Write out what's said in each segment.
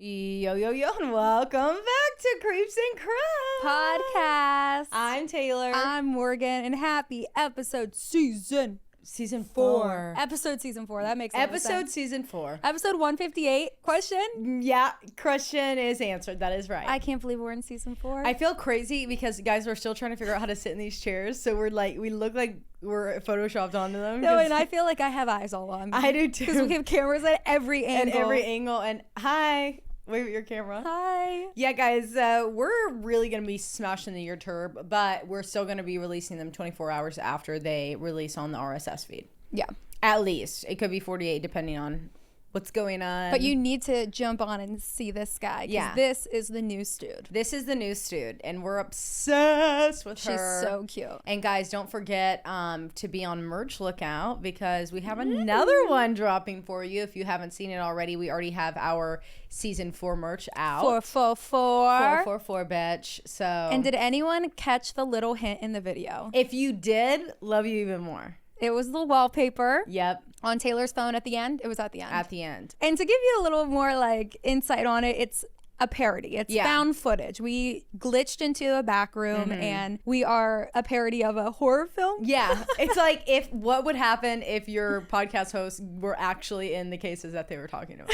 Yo, yo, yo, and welcome back to Creeps and Crumbs Podcast. I'm Taylar. I'm Morgan, and happy episode season 4. Episode season 4. That makes a lot of sense. Season 4. Episode 158. Question? Yeah, question is answered. That is right. I can't believe we're in season 4. I feel crazy because, guys, we're still trying to figure out how to sit in these chairs. So we look like we're photoshopped onto them. No, and I feel like I have eyes all on me. I do too. Because we have cameras at every angle. And hi. Wave at your camera. Hi. Yeah, guys, we're really going to be smashing the year turb, but we're still going to be releasing them 24 hours after they release on the RSS feed. Yeah. At least. It could be 48 depending on what's going on. But you need to jump on and see this guy. Yeah. This is the new dude. This is the new dude, and we're obsessed with her. She's so cute. And guys, don't forget to be on merch lookout because we have another one dropping for you. If you haven't seen it already, we already have our season 4 merch out. 444. 444, bitch. So. And did anyone catch the little hint in the video? If you did, love you even more. It was the wallpaper. Yep. On Taylor's phone at the end. It was at the end. At the end. And to give you a little more like insight on it, it's a parody. It's found footage. We glitched into a back room and we are a parody of a horror film. Yeah. It's like what would happen if your podcast hosts were actually in the cases that they were talking about.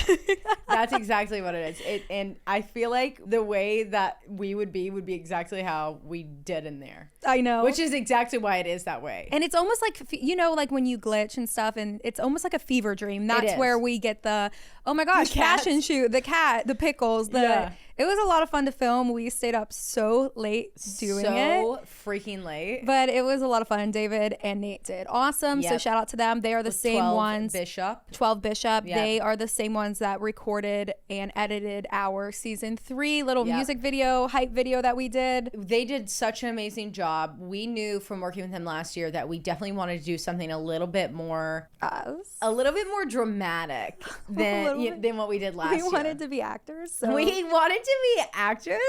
That's exactly what it is. And I feel like the way that we would be exactly how we did in there. I know. Which is exactly why it is that way. And it's almost like, like when you glitch and stuff, and it's almost like a fever dream. That's where we get the, oh my gosh, fashion shoot, the cat, the pickles, It was a lot of fun to film. We stayed up so late doing it. So freaking late. But it was a lot of fun. David and Nate did awesome. Yep. So shout out to them. They are the same ones. 12 Bishop. Yep. They are the same ones that recorded and edited our season 3 little music video, hype video that we did. They did such an amazing job. We knew from working with them last year that we definitely wanted to do something a little bit more dramatic than what we did last year. We wanted to be actors. So. We wanted to be actresses,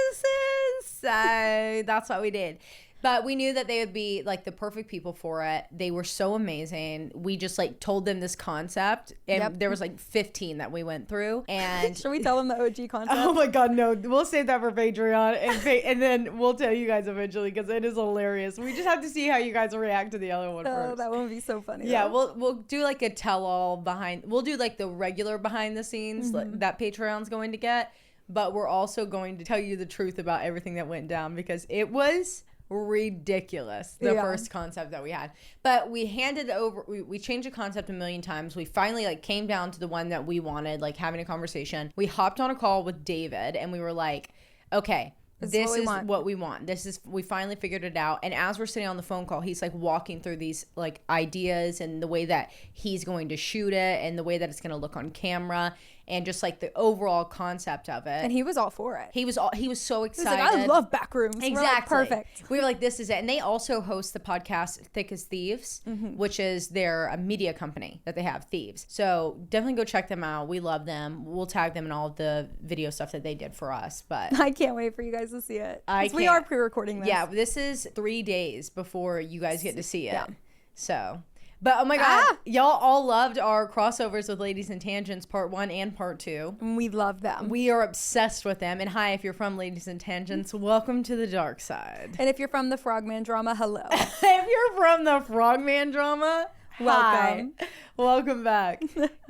so that's what we did. But we knew that they would be like the perfect people for it. They were so amazing. We just like told them this concept, and there was like 15 that we went through. And should we tell them the OG concept? Oh my God, no! We'll save that for Patreon, and then we'll tell you guys eventually because it is hilarious. We just have to see how you guys react to the other one first. That one would be so funny. Yeah, we'll do like a tell-all behind. We'll do like the regular behind the scenes that Patreon's going to get. But we're also going to tell you the truth about everything that went down because it was ridiculous, the first concept that we had. But we handed over, we changed the concept a million times. We finally like came down to the one that we wanted, like having a conversation. We hopped on a call with David and we were like, okay, this is what we want. We finally figured it out. And as we're sitting on the phone call, he's like walking through these like ideas and the way that he's going to shoot it and the way that it's going to look on camera and just like the overall concept of it. And he was all for it. He was so excited. He's like, I love back rooms. Exactly. Like, perfect. We were like, this is it. And they also host the podcast Thick as Thieves, which is their media company that they have, Thieves. So definitely go check them out. We love them. We'll tag them in all of the video stuff that they did for us. But I can't wait for you guys to see it. We are pre-recording this. Yeah, this is 3 days before you guys get to see it. Yeah. So... But oh my God, y'all all loved our crossovers with Ladies and Tangents part 1 and part 2. We love them. We are obsessed with them. And hi, if you're from Ladies and Tangents, welcome to the dark side. And if you're from the Frogman drama, hello. If you're from the Frogman drama, welcome. Hi. Welcome back.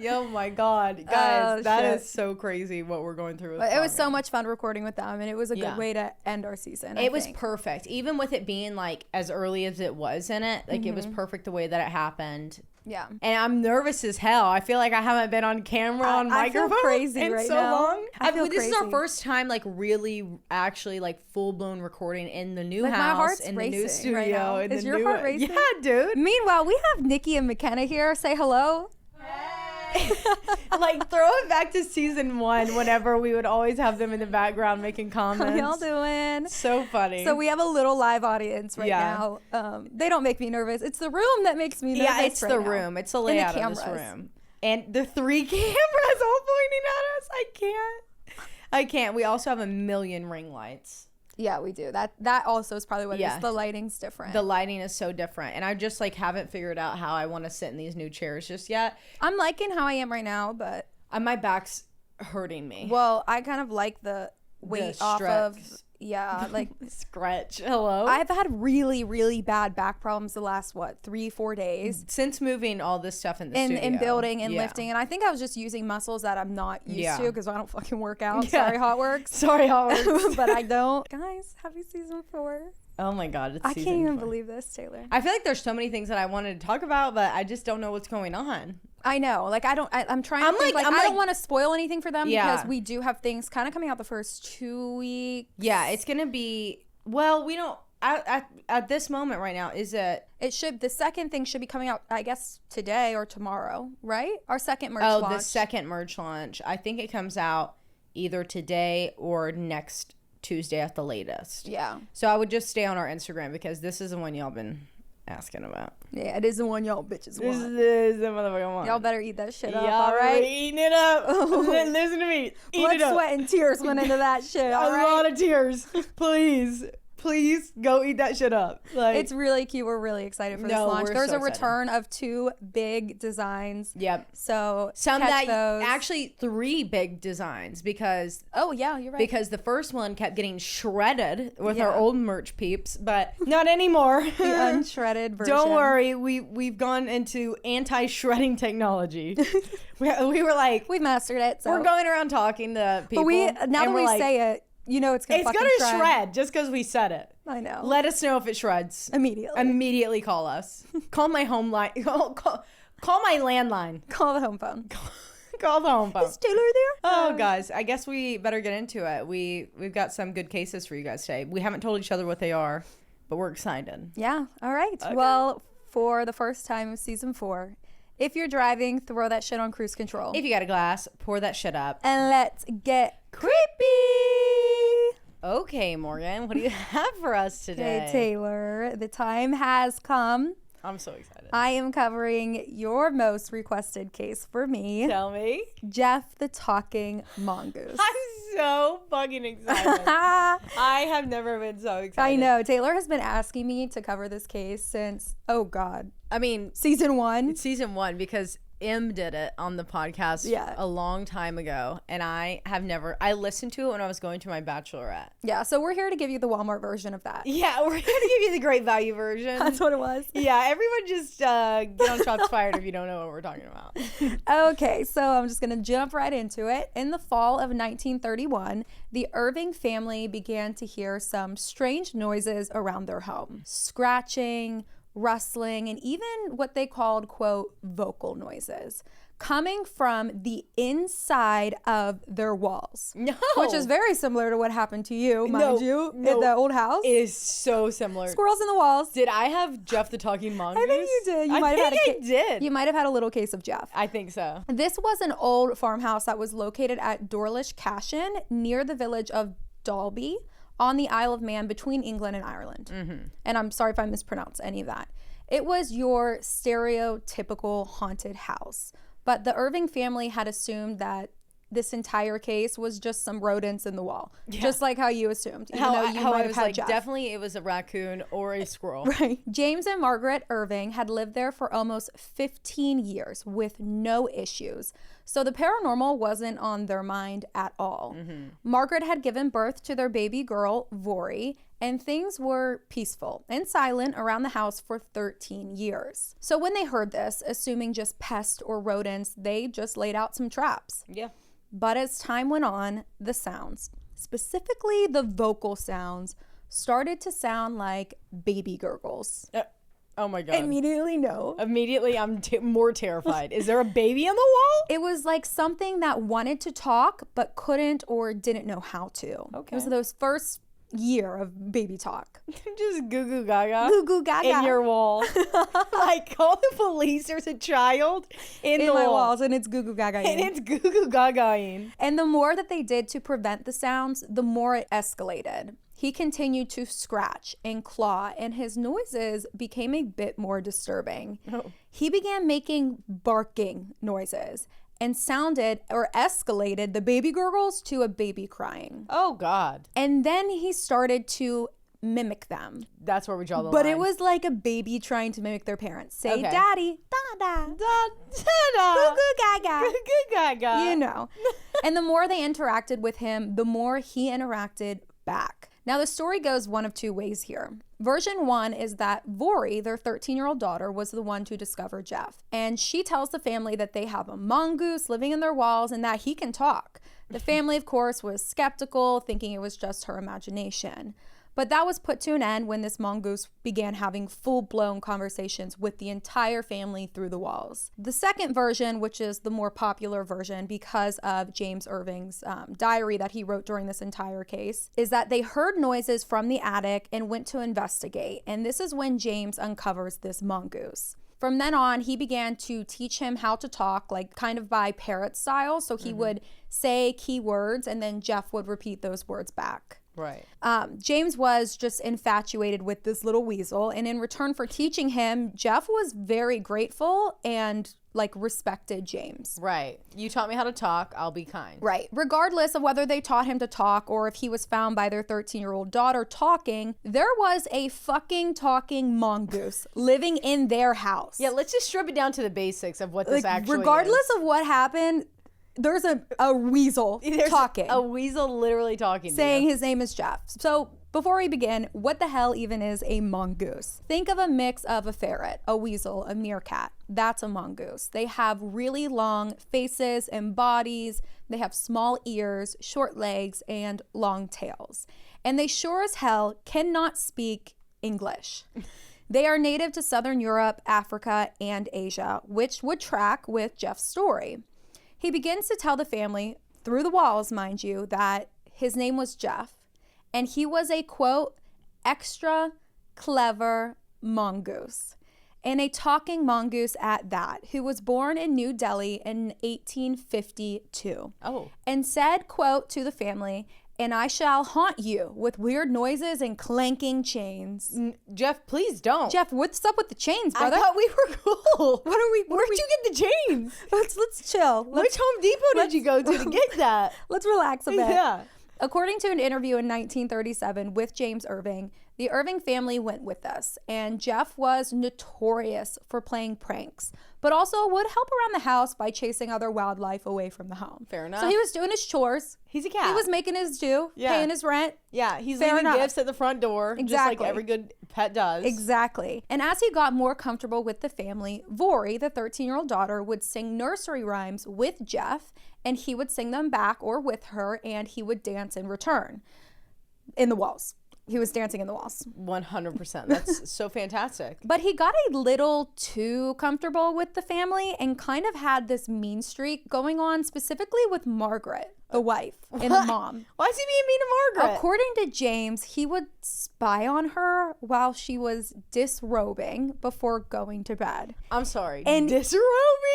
Oh my God, guys, that is so crazy what we're going through. But it was so much fun recording with them, and it was a good way to end our season. It was perfect, even with it being like as early as it was in it. Like it was perfect the way that it happened. Yeah. And I'm nervous as hell. I feel like I haven't been on camera on microphone I feel crazy in right so now. long. This is our crazy. first time like really actually like full blown recording in the new like house, my heart's in racing the new studio. right now. In is the your new heart racing? Yeah, dude. Meanwhile, we have Nikki and McKenna here. Say hello. Like throw it back to season 1 whenever we would always have them in the background making comments. How y'all doing? So funny. So we have a little live audience right now. They don't make me nervous. It's the room that makes me nervous. Yeah, it's the room. It's the layout of this room. And the 3 cameras all pointing at us. I can't. We also have a million ring lights. Yeah, we do. That also is probably what it is. The lighting's different. The lighting is so different. And I just like haven't figured out how I want to sit in these new chairs just yet. I'm liking how I am right now, but my back's hurting me. Well, I kind of like the weight off of. Yeah, like scratch. Hello. I've had really, really bad back problems the last 3-4 days since moving all this stuff in the studio, in building and lifting, and I think I was just using muscles that I'm not used to because I don't fucking work out. Sorry, Hot Works. Sorry, Hot Works. But I don't. Guys, happy season 4. Oh my God, I can't even believe this, Taylor. I feel like there's so many things that I wanted to talk about, but I just don't know what's going on. I know. Like, I'm trying to think, I don't want to spoil anything for them because we do have things kind of coming out the first 2 weeks. Yeah, it's going to be, well, we don't, at this moment right now, the second thing should be coming out, I guess, today or tomorrow, right? Our second merch launch. Oh, the second merch launch. I think it comes out either today or next Tuesday at the latest. Yeah. So I would just stay on our Instagram because this is the one y'all been asking about. Yeah, it is the one y'all bitches want. This is the motherfucking one. Y'all better eat that shit up, y'all all right? Eating it up. Listen to me. Blood, sweat, and tears went into that shit, all right? A lot of tears. Please go eat that shit up. Like, it's really cute. We're really excited for this launch. There's a return of 2 big designs. Yep. So actually 3 big designs because you're right. Because the first one kept getting shredded with our old merch peeps, but not anymore. The unshredded version. Don't worry, we've gone into anti-shredding technology. we were like, we mastered it. So we're going around talking to people. But now that we say it, you know it's gonna shred just because we said it. I know. Let us know if it shreds. Immediately call us. Call my home line. Call my landline. Call the home phone. Call the home phone. Is Taylor there? Oh, guys, I guess we better get into it. We've got some good cases for you guys today. We haven't told each other what they are, but we're excited. Yeah. All right. Okay. Well, for the first time of season 4, if you're driving, throw that shit on cruise control. If you got a glass, pour that shit up. And let's get creepy. Okay, Morgan, what do you have for us today? Okay, Taylor, the time has come. I'm so excited. I am covering your most requested case for me. Tell me. Jeff the Talking Mongoose. I'm so fucking excited. I have never been so excited. I know. Taylor has been asking me to cover this case since, season 1. Season 1, because M did it on the podcast a long time ago, and I listened to it when I was going to my bachelorette. Yeah, so we're here to give you the Walmart version of that. Yeah, we're here to give you the great value version. That's what it was. Yeah, everyone just get on shots fired if you don't know what we're talking about. Okay, so I'm just going to jump right into it. In the fall of 1931, the Irving family began to hear some strange noises around their home. Scratching, rustling, and even what they called, quote, vocal noises coming from the inside of their walls. No. Which is very similar to what happened to you, mind you, at the old house. It is so similar. Squirrels in the walls. Did I have Jeff the Talking Mongoose? I think you did. I did. You might have had a little case of Jeff. I think so. This was an old farmhouse that was located at Dorlish Cashin near the village of Dalby on the Isle of Man between England and Ireland. Mm-hmm. And I'm sorry if I mispronounce any of that. It was your stereotypical haunted house. But the Irving family had assumed that this entire case was just some rodents in the wall. Yeah. Just like how you assumed. Even though you might have had Jeff. Definitely it was a raccoon or a squirrel. Right. James and Margaret Irving had lived there for almost 15 years with no issues. So the paranormal wasn't on their mind at all. Mm-hmm. Margaret had given birth to their baby girl, Vori, and things were peaceful and silent around the house for 13 years. So when they heard this, assuming just pests or rodents, they just laid out some traps. Yeah. But as time went on, the sounds, specifically the vocal sounds, started to sound like baby gurgles. Oh my God. Immediately, no. Immediately, I'm more terrified. Is there a baby on the wall? It was like something that wanted to talk, but couldn't or didn't know how to. Okay. It was those first year of baby talk. Just goo goo gaga. Goo goo gaga. In your wall. Like, call the police. There's a child in the my wall. walls, and it's goo goo gaga. And it's goo goo gaga. And the more that they did to prevent the sounds, the more it escalated. He continued to scratch and claw, and his noises became a bit more disturbing. Oh. He began making barking noises and sounded or escalated the baby gurgles to a baby crying. Oh, God. And then he started to mimic them. That's where we draw the line. But it was like a baby trying to mimic their parents. Say, daddy, da-da, da-da, goo-goo-gaga. Goo-goo-gaga. You know. And the more they interacted with him, the more he interacted back. Now, the story goes one of two ways here. Version 1 is that Vori, their 13-year-old daughter, was the one to discover Jeff. And she tells the family that they have a mongoose living in their walls and that he can talk. The family, of course, was skeptical, thinking it was just her imagination. But that was put to an end when this mongoose began having full-blown conversations with the entire family through the walls. The second version, which is the more popular version because of James Irving's diary that he wrote during this entire case, is that they heard noises from the attic and went to investigate. And this is when James uncovers this mongoose. From then on, he began to teach him how to talk, like kind of by parrot style. So he would say key words and then Jeff would repeat those words back. Right. James was just infatuated with this little weasel, and in return for teaching him, Jeff was very grateful and like respected James. Right. You taught me how to talk, I'll be kind. Right. Regardless of whether they taught him to talk or if he was found by their 13-year-old daughter talking, there was a fucking talking mongoose living in their house. Yeah, let's just strip it down to the basics of what this actually regardless is. of what happened, there's a weasel talking. A weasel literally talking saying to you. His name is Jeff. So before we begin, what the hell even is a mongoose? Think of a mix of a ferret, a weasel, a meerkat. That's a mongoose. They have really long faces and bodies. They have small ears, short legs, and long tails. And they sure as hell cannot speak English. They are native to Southern Europe, Africa, and Asia, which would track with Jeff's story. He begins to tell the family, through the walls, mind you, that his name was Jeff, and he was a, quote, extra clever mongoose, and a talking mongoose at that, who was born in New Delhi in 1852. Oh. And said, quote, to the family, and I shall haunt you with weird noises and clanking chains. Jeff, please don't. Jeff, what's up with the chains, brother? I thought we were cool. Where'd you get the chains? Let's chill. Which Home Depot did you go to get that? Let's relax a bit. Yeah. According to an interview in 1937 with James Irving, the Irving family went with us, and Jeff was notorious for playing pranks, but also would help around the house by chasing other wildlife away from the home. Fair enough. So he was doing his chores. He's a cat. He was making his due, paying his rent. Yeah, he's Fair leaving enough. gifts at the front door, Exactly. just like every good pet does. Exactly. And as he got more comfortable with the family, Vori, the 13-year-old daughter, would sing nursery rhymes with Jeff, and he would sing them back or with her, and he would dance in return in the walls. He was dancing in the walls. 100%. That's so fantastic. But he got a little too comfortable with the family and kind of had this mean streak going on, specifically with Margaret, the wife and the mom. Why is he being mean to Margaret? According to James, he would spy on her while she was disrobing before going to bed. I'm sorry. And disrobing?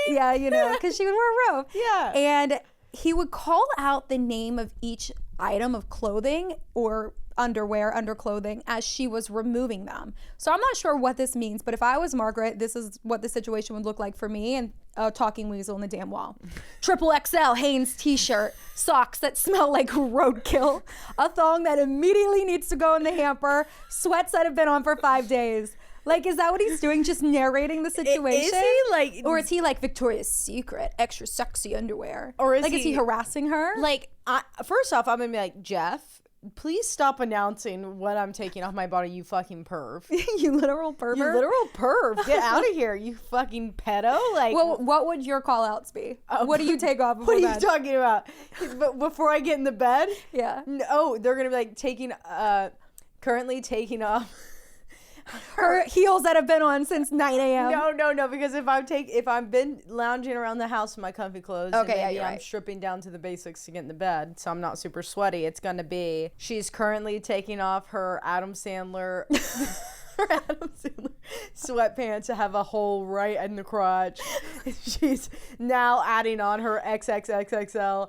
Yeah, you know, because she would wear a robe. Yeah. And he would call out the name of each item of clothing or underwear, underclothing, as she was removing them. So I'm not sure what this means, but if I was Margaret, this is what the situation would look like for me and a talking weasel in the damn wall. Triple XL Hanes t-shirt, socks that smell like roadkill, a thong that immediately needs to go in the hamper, sweats that have been on for 5 days. Like, is that what he's doing? Just narrating the situation? Is he like, or is he like Victoria's Secret, extra sexy underwear? Or is like, is he harassing her? Like, first off, I'm gonna be like, Jeff, please stop announcing what I'm taking off my body, you fucking perv. You literal pervert. You literal perv. Get out of here, you fucking pedo. Like, well, what would your call outs be? What do you take off before What are bed? you talking about? But before I get in the bed? Yeah. No, they're gonna be like currently taking off her heels that have been on since 9 a.m. No, because if I've been lounging around the house in my comfy clothes, okay, and maybe yeah, I'm right. stripping down to the basics to get in the bed, so I'm not super sweaty. It's gonna be she's currently taking off her Adam Sandler sweatpants to have a hole right in the crotch. She's now adding on her XXXXL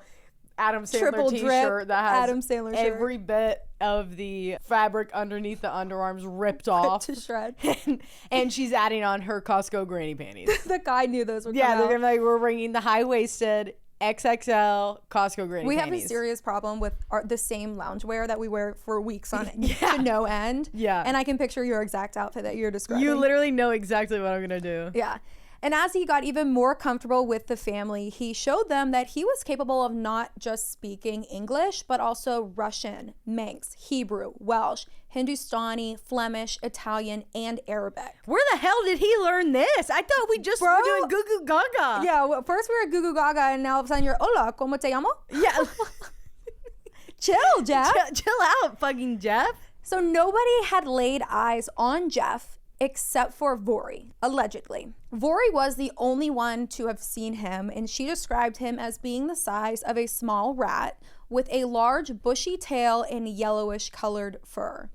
Adam Sandler triple t-shirt drip that has Adam Sandler every bit of the fabric underneath the underarms ripped off to shred. and she's adding on her Costco granny panties. The guy knew those were coming Yeah, they're out. gonna be like, we're bringing the high-waisted XXL Costco granny We panties. have a serious problem with the same loungewear that we wear for weeks on to no end. Yeah. And I can picture your exact outfit that you're describing. You literally know exactly what I'm going to do. Yeah. And as he got even more comfortable with the family, he showed them that he was capable of not just speaking English, but also Russian, Manx, Hebrew, Welsh, Hindustani, Flemish, Italian, and Arabic. Where the hell did he learn this? I thought we just were doing goo goo gaga. Yeah, well, first we were goo goo gaga, and now all of a sudden you're, hola, ¿cómo te llamo? Yeah. Chill, Jeff. Chill out, fucking Jeff. So nobody had laid eyes on Jeff except for Vori, allegedly. Vori was the only one to have seen him, and she described him as being the size of a small rat with a large bushy tail and yellowish colored fur.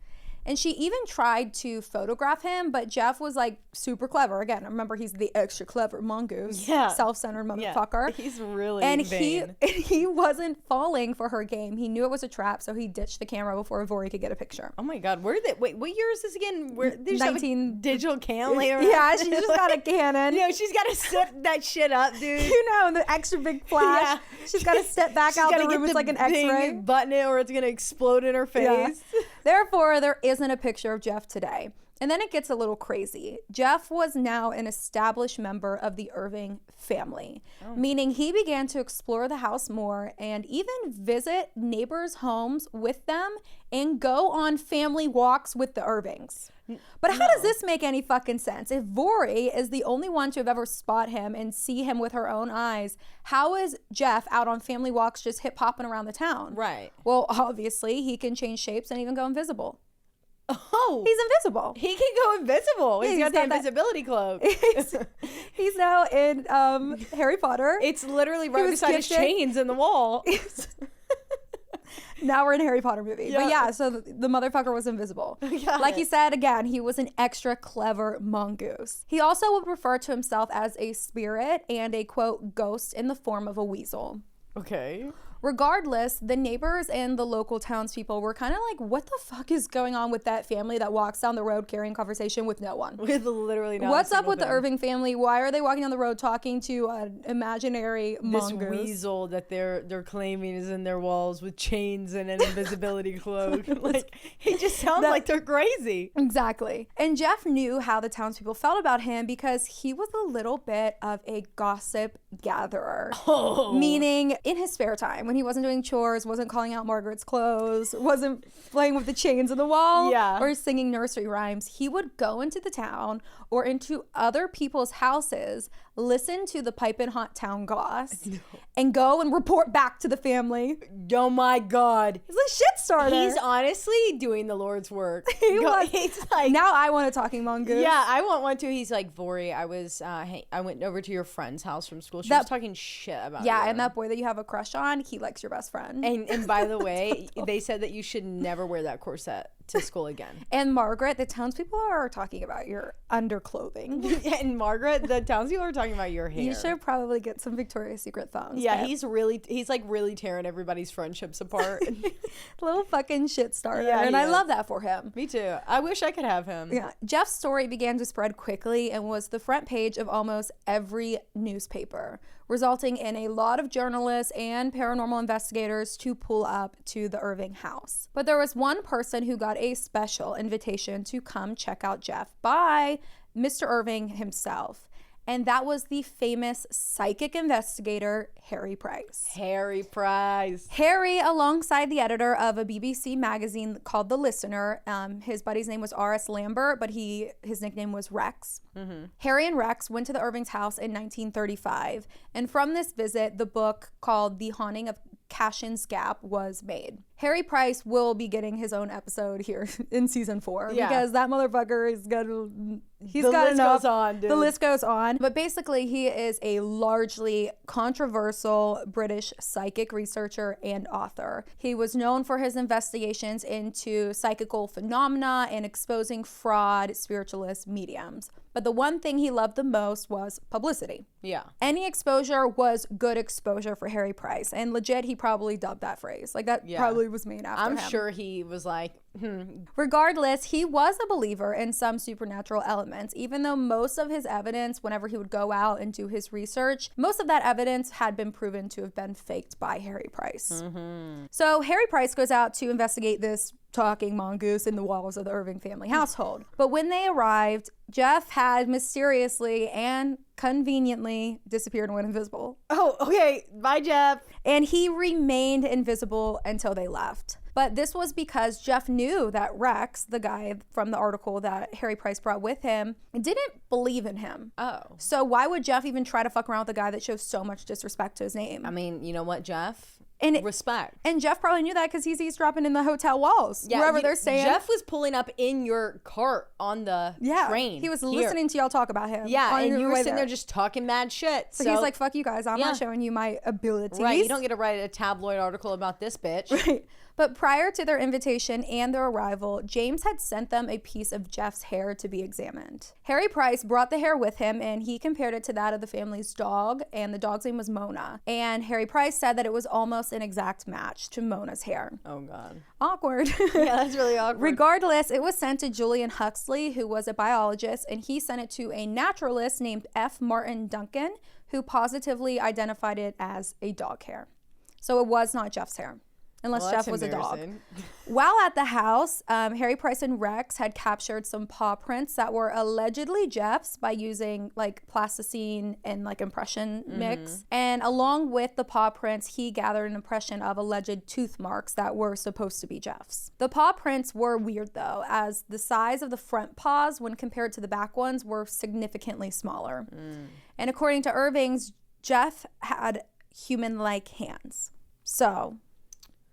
And she even tried to photograph him, but Jeff was like super clever. Again, remember, he's the extra clever mongoose, self-centered motherfucker. Yeah. He's really vain. He wasn't falling for her game. He knew it was a trap, so he ditched the camera before Vori could get a picture. Oh my God, wait, what year is this again? Where there's 19 digital cam later? Yeah, she's just got a Canon. You know, she's got to set that shit up, dude. You know, the extra big flash. Yeah. She's got to step back out the room. It's like an X-ray. Button it, or it's gonna explode in her face. Yeah. Therefore, there isn't a picture of Jeff today. And then it gets a little crazy. Jeff was now an established member of the Irving family, meaning he began to explore the house more and even visit neighbors' homes with them and go on family walks with the Irvings. But how does this make any fucking sense? If Vori is the only one to have ever spot him and see him with her own eyes, how is Jeff out on family walks just hip-hopping around the town? Right. Well, obviously, he can change shapes and even go invisible. Oh, he's invisible. He can go invisible. Yeah, he's got the invisibility cloak. He's now in Harry Potter. It's literally right beside his chains in the wall. Now we're in a Harry Potter movie. Yeah. But yeah, so the motherfucker was invisible. Like he said, again, he was an extra clever mongoose. He also would refer to himself as a spirit and a, quote, ghost in the form of a weasel. Okay. Regardless, the neighbors and the local townspeople were kind of like, what the fuck is going on with that family that walks down the road carrying conversation with no one? With literally no one. What's up with the Irving family? Why are they walking down the road talking to an imaginary mongoose? This weasel that they're claiming is in their walls with chains and an invisibility cloak. Like, it just sounds like they're crazy. Exactly. And Jeff knew how the townspeople felt about him because he was a little bit of a gossip gatherer. Meaning, in his spare time, when he wasn't doing chores, wasn't calling out Margaret's clothes, wasn't playing with the chains on the wall, or singing nursery rhymes, he would go into the town or into other people's houses, listen to the piping hot town goss, and go and report back to the family. Oh my God. He's a shit starter. He's honestly doing the Lord's work. He's like, now I want a talking mongoose. Yeah, I want one too. He's like, Vori, I went over to your friend's house from school. She was talking shit about you. Yeah, and that boy that you have a crush on, he likes your best friend. And by the way, they said that you should never wear that corset to school again. And Margaret, the townspeople are talking about your underclothing. And Margaret, the townspeople are talking about your hair. You should probably get some Victoria's Secret thongs. Yeah, he's like really tearing everybody's friendships apart. Little fucking shit starter. Yeah, and I love that for him. Me too. I wish I could have him. Yeah. Jeff's story began to spread quickly and was the front page of almost every newspaper, resulting in a lot of journalists and paranormal investigators to pull up to the Irving house. But there was one person who got a special invitation to come check out Jeff by Mr. Irving himself. And that was the famous psychic investigator, Harry Price. Harry Price. Harry, alongside the editor of a BBC magazine called The Listener, his buddy's name was R.S. Lambert, but his nickname was Rex. Mm-hmm. Harry and Rex went to the Irving's house in 1935. And from this visit, the book called The Haunting of Cashin's Gap was made. Harry Price will be getting his own episode here in season 4 because that motherfucker is gonna. The list goes on, dude. The list goes on. But basically, he is a largely controversial British psychic researcher and author. He was known for his investigations into psychical phenomena and exposing fraud spiritualist mediums. But the one thing he loved the most was publicity. Yeah. Any exposure was good exposure for Harry Price. And legit, he probably dubbed that phrase. Like, that probably probably was made after him. I'm sure he was like, Regardless, he was a believer in some supernatural elements, even though most of his evidence, whenever he would go out and do his research, most of that evidence had been proven to have been faked by Harry Price. So Harry Price goes out to investigate this talking mongoose in the walls of the Irving family household. But when they arrived, Jeff had mysteriously and conveniently disappeared and went invisible. Oh, okay. Bye, Jeff. And he remained invisible until they left. But this was because Jeff knew that Rex, the guy from the article that Harry Price brought with him, didn't believe in him. Oh. So why would Jeff even try to fuck around with a guy that shows so much disrespect to his name? I mean, you know what, Jeff? Respect. And Jeff probably knew that because he's eavesdropping in the hotel walls. Yeah, wherever they're staying. Jeff was pulling up in your cart on the train. He was listening to y'all talk about him. Yeah, and you were sitting there just talking mad shit. So he's like, fuck you guys. I'm not showing you my abilities. Right, you don't get to write a tabloid article about this bitch. Right. But prior to their invitation and their arrival, James had sent them a piece of Jeff's hair to be examined. Harry Price brought the hair with him, and he compared it to that of the family's dog, and the dog's name was Mona. And Harry Price said that it was almost an exact match to Mona's hair. Oh, God. Awkward. Yeah, that's really awkward. Regardless, it was sent to Julian Huxley, who was a biologist, and he sent it to a naturalist named F. Martin Duncan, who positively identified it as a dog hair. So it was not Jeff's hair. Unless Jeff was a dog. While at the house, Harry Price and Rex had captured some paw prints that were allegedly Jeff's by using like plasticine and like impression mix. And along with the paw prints, he gathered an impression of alleged tooth marks that were supposed to be Jeff's. The paw prints were weird though, as the size of the front paws when compared to the back ones were significantly smaller. And according to Irving's, Jeff had human-like hands. So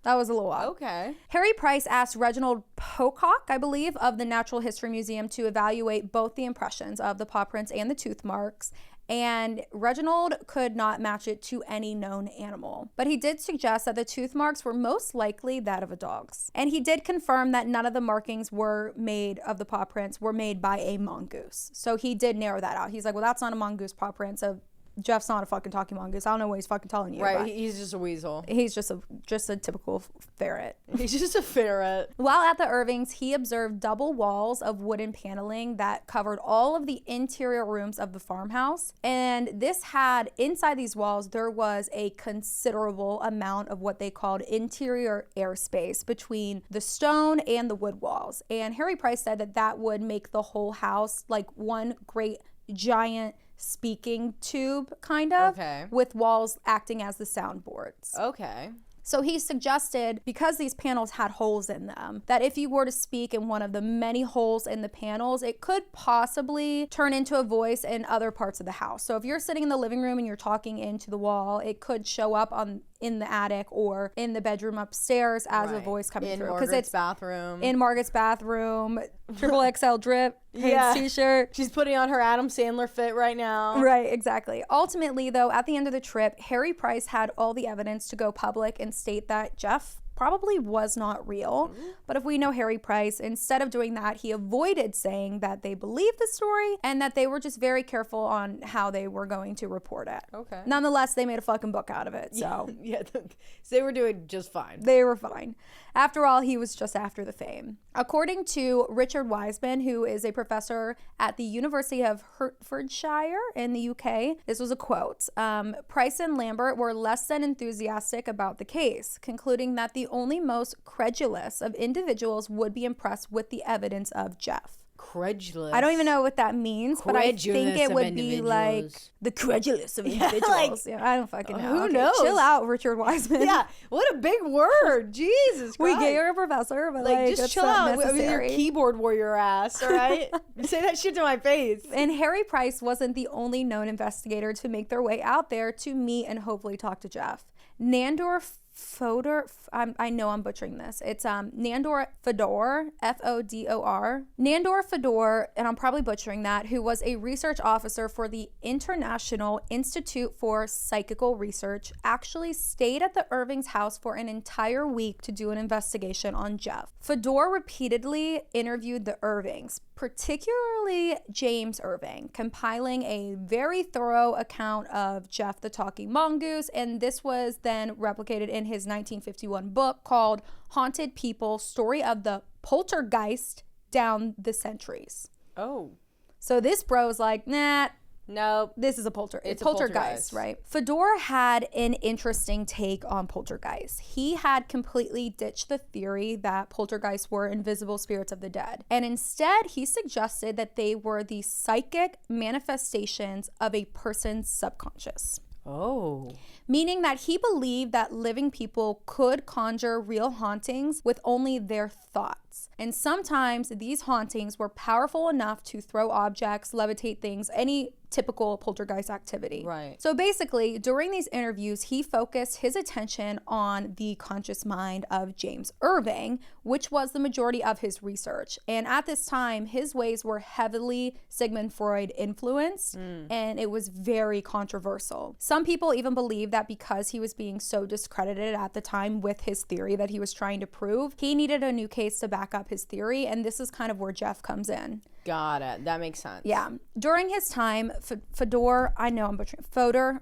that was a little odd. Okay. Harry Price asked Reginald Pocock, I believe, of the Natural History Museum to evaluate both the impressions of the paw prints and the tooth marks. And Reginald could not match it to any known animal. But he did suggest that the tooth marks were most likely that of a dog's. And he did confirm that none of the markings were made of the paw prints were made by a mongoose. So he did narrow that out. He's like, well, that's not a mongoose paw print, so Jeff's not a fucking talking mongoose. I don't know what he's fucking telling you. Right, he's just a weasel. He's just a typical ferret. He's just a ferret. While at the Irvings, he observed double walls of wooden paneling that covered all of the interior rooms of the farmhouse. And this had, inside these walls, there was a considerable amount of what they called interior airspace between the stone and the wood walls. And Harry Price said that that would make the whole house like one great giant speaking tube, kind of, with walls acting as the soundboards. Okay. So he suggested, because these panels had holes in them, that if you were to speak in one of the many holes in the panels, it could possibly turn into a voice in other parts of the house. So if you're sitting in the living room and you're talking into the wall, it could show up in the attic or in the bedroom upstairs as a voice coming through. Because it's bathroom. In Margaret's bathroom, triple XL drip, Hanes t-shirt. She's putting on her Adam Sandler fit right now. Right, exactly. Ultimately, though, at the end of the trip, Harry Price had all the evidence to go public and state that Jeff probably was not real. But if we know Harry Price, instead of doing that, he avoided saying that they believed the story and that they were just very careful on how they were going to report it. Okay. Nonetheless, they made a fucking book out of it. So so they were doing just fine. They were fine. After all, he was just after the fame. According to Richard Wiseman, who is a professor at the University of Hertfordshire in the UK, this was a quote. Price and Lambert were less than enthusiastic about the case, concluding that the only most credulous of individuals would be impressed with the evidence of Jeff. Credulous. I don't even know what that means, but I think it would be like the credulous of individuals. I don't fucking know. Who knows? Chill out, Richard Wiseman. Yeah, what a big word. Jesus Christ. We gave her a professor, but like just chill out with your keyboard warrior ass, all right? Say that shit to my face. And Harry Price wasn't the only known investigator to make their way out there to meet and hopefully talk to Jeff. Nandor Fodor, I know I'm butchering this. It's Nandor Fodor, Fodor. Nandor Fodor, and I'm probably butchering that, who was a research officer for the International Institute for Psychical Research, actually stayed at the Irving's house for an entire week to do an investigation on Jeff. Fodor repeatedly interviewed the Irvings, particularly James Irving, compiling a very thorough account of Gef the Talking Mongoose, and this was then replicated in in his 1951 book called Haunted People, Story of the Poltergeist Down the Centuries. Oh. So this bro's like, nah. Nope. This is a poltergeist, right? Fedor had an interesting take on poltergeists. He had completely ditched the theory that poltergeists were invisible spirits of the dead. And instead, he suggested that they were the psychic manifestations of a person's subconscious. Oh. Meaning that he believed that living people could conjure real hauntings with only their thoughts. And sometimes these hauntings were powerful enough to throw objects, levitate things, any typical poltergeist activity. Right. So basically, during these interviews, he focused his attention on the conscious mind of James Irving, which was the majority of his research. And at this time, his ways were heavily Sigmund Freud influenced, and it was very controversial. Some people even believe that because he was being so discredited at the time with his theory that he was trying to prove, he needed a new case to back up his theory, and this is kind of where Jeff comes in. Got it. That makes sense. Yeah. During his time, Fedor, I know I'm butchering. Fedor,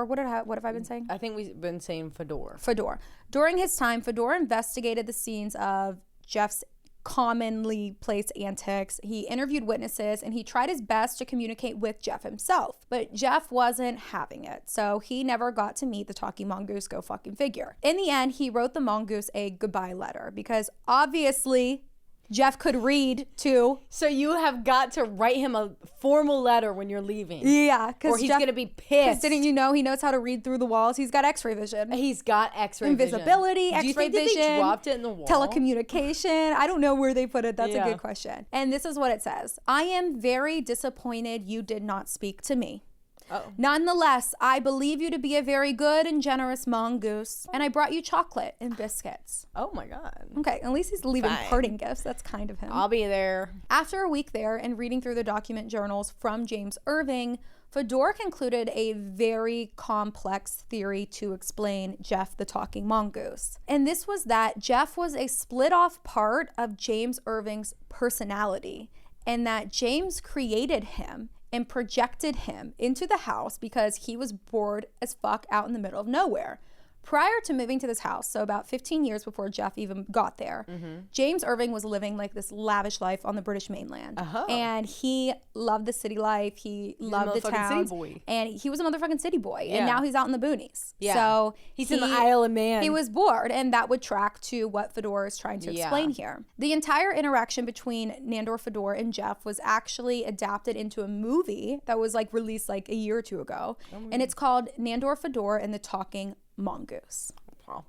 what have I been saying? I think we've been saying Fedor. During his time, Fedor investigated the scenes of Jeff's commonly placed antics. He interviewed witnesses, and he tried his best to communicate with Jeff himself. But Jeff wasn't having it, so he never got to meet the talking mongoose, go fucking figure. In the end, he wrote the mongoose a goodbye letter because obviously Jeff could read too. So you have got to write him a formal letter when you're leaving. Yeah, or he's going to be pissed. Didn't you know he knows how to read through the walls? He's got X-ray vision. He's got X-ray Invisibility, vision. X-ray vision. Do you think that they dropped it in the wall? Telecommunication. I don't know where they put it. That's a good question. And this is what it says. I am very disappointed you did not speak to me. Uh-oh. Nonetheless, I believe you to be a very good and generous mongoose, and I brought you chocolate and biscuits. Oh my God. Okay, at least he's leaving parting gifts. That's kind of him. I'll be there. After a week there and reading through the document journals from James Irving, Fedor concluded a very complex theory to explain Gef the Talking Mongoose. And this was that Jeff was a split-off part of James Irving's personality, and that James created him and projected him into the house because he was bored as fuck out in the middle of nowhere. Prior to moving to this house, so about 15 years before Jeff even got there, James Irving was living like this lavish life on the British mainland. And he loved the city life. He loved the town. And he was a motherfucking city boy. Yeah. And now he's out in the boonies. Yeah. So he's in the Isle of Man. He was bored, and that would track to what Fedor is trying to explain here. The entire interaction between Nandor Fedor and Jeff was actually adapted into a movie that was like released like a year or two ago. And it's called Nandor Fedor and the Talking Mongoose. Wow.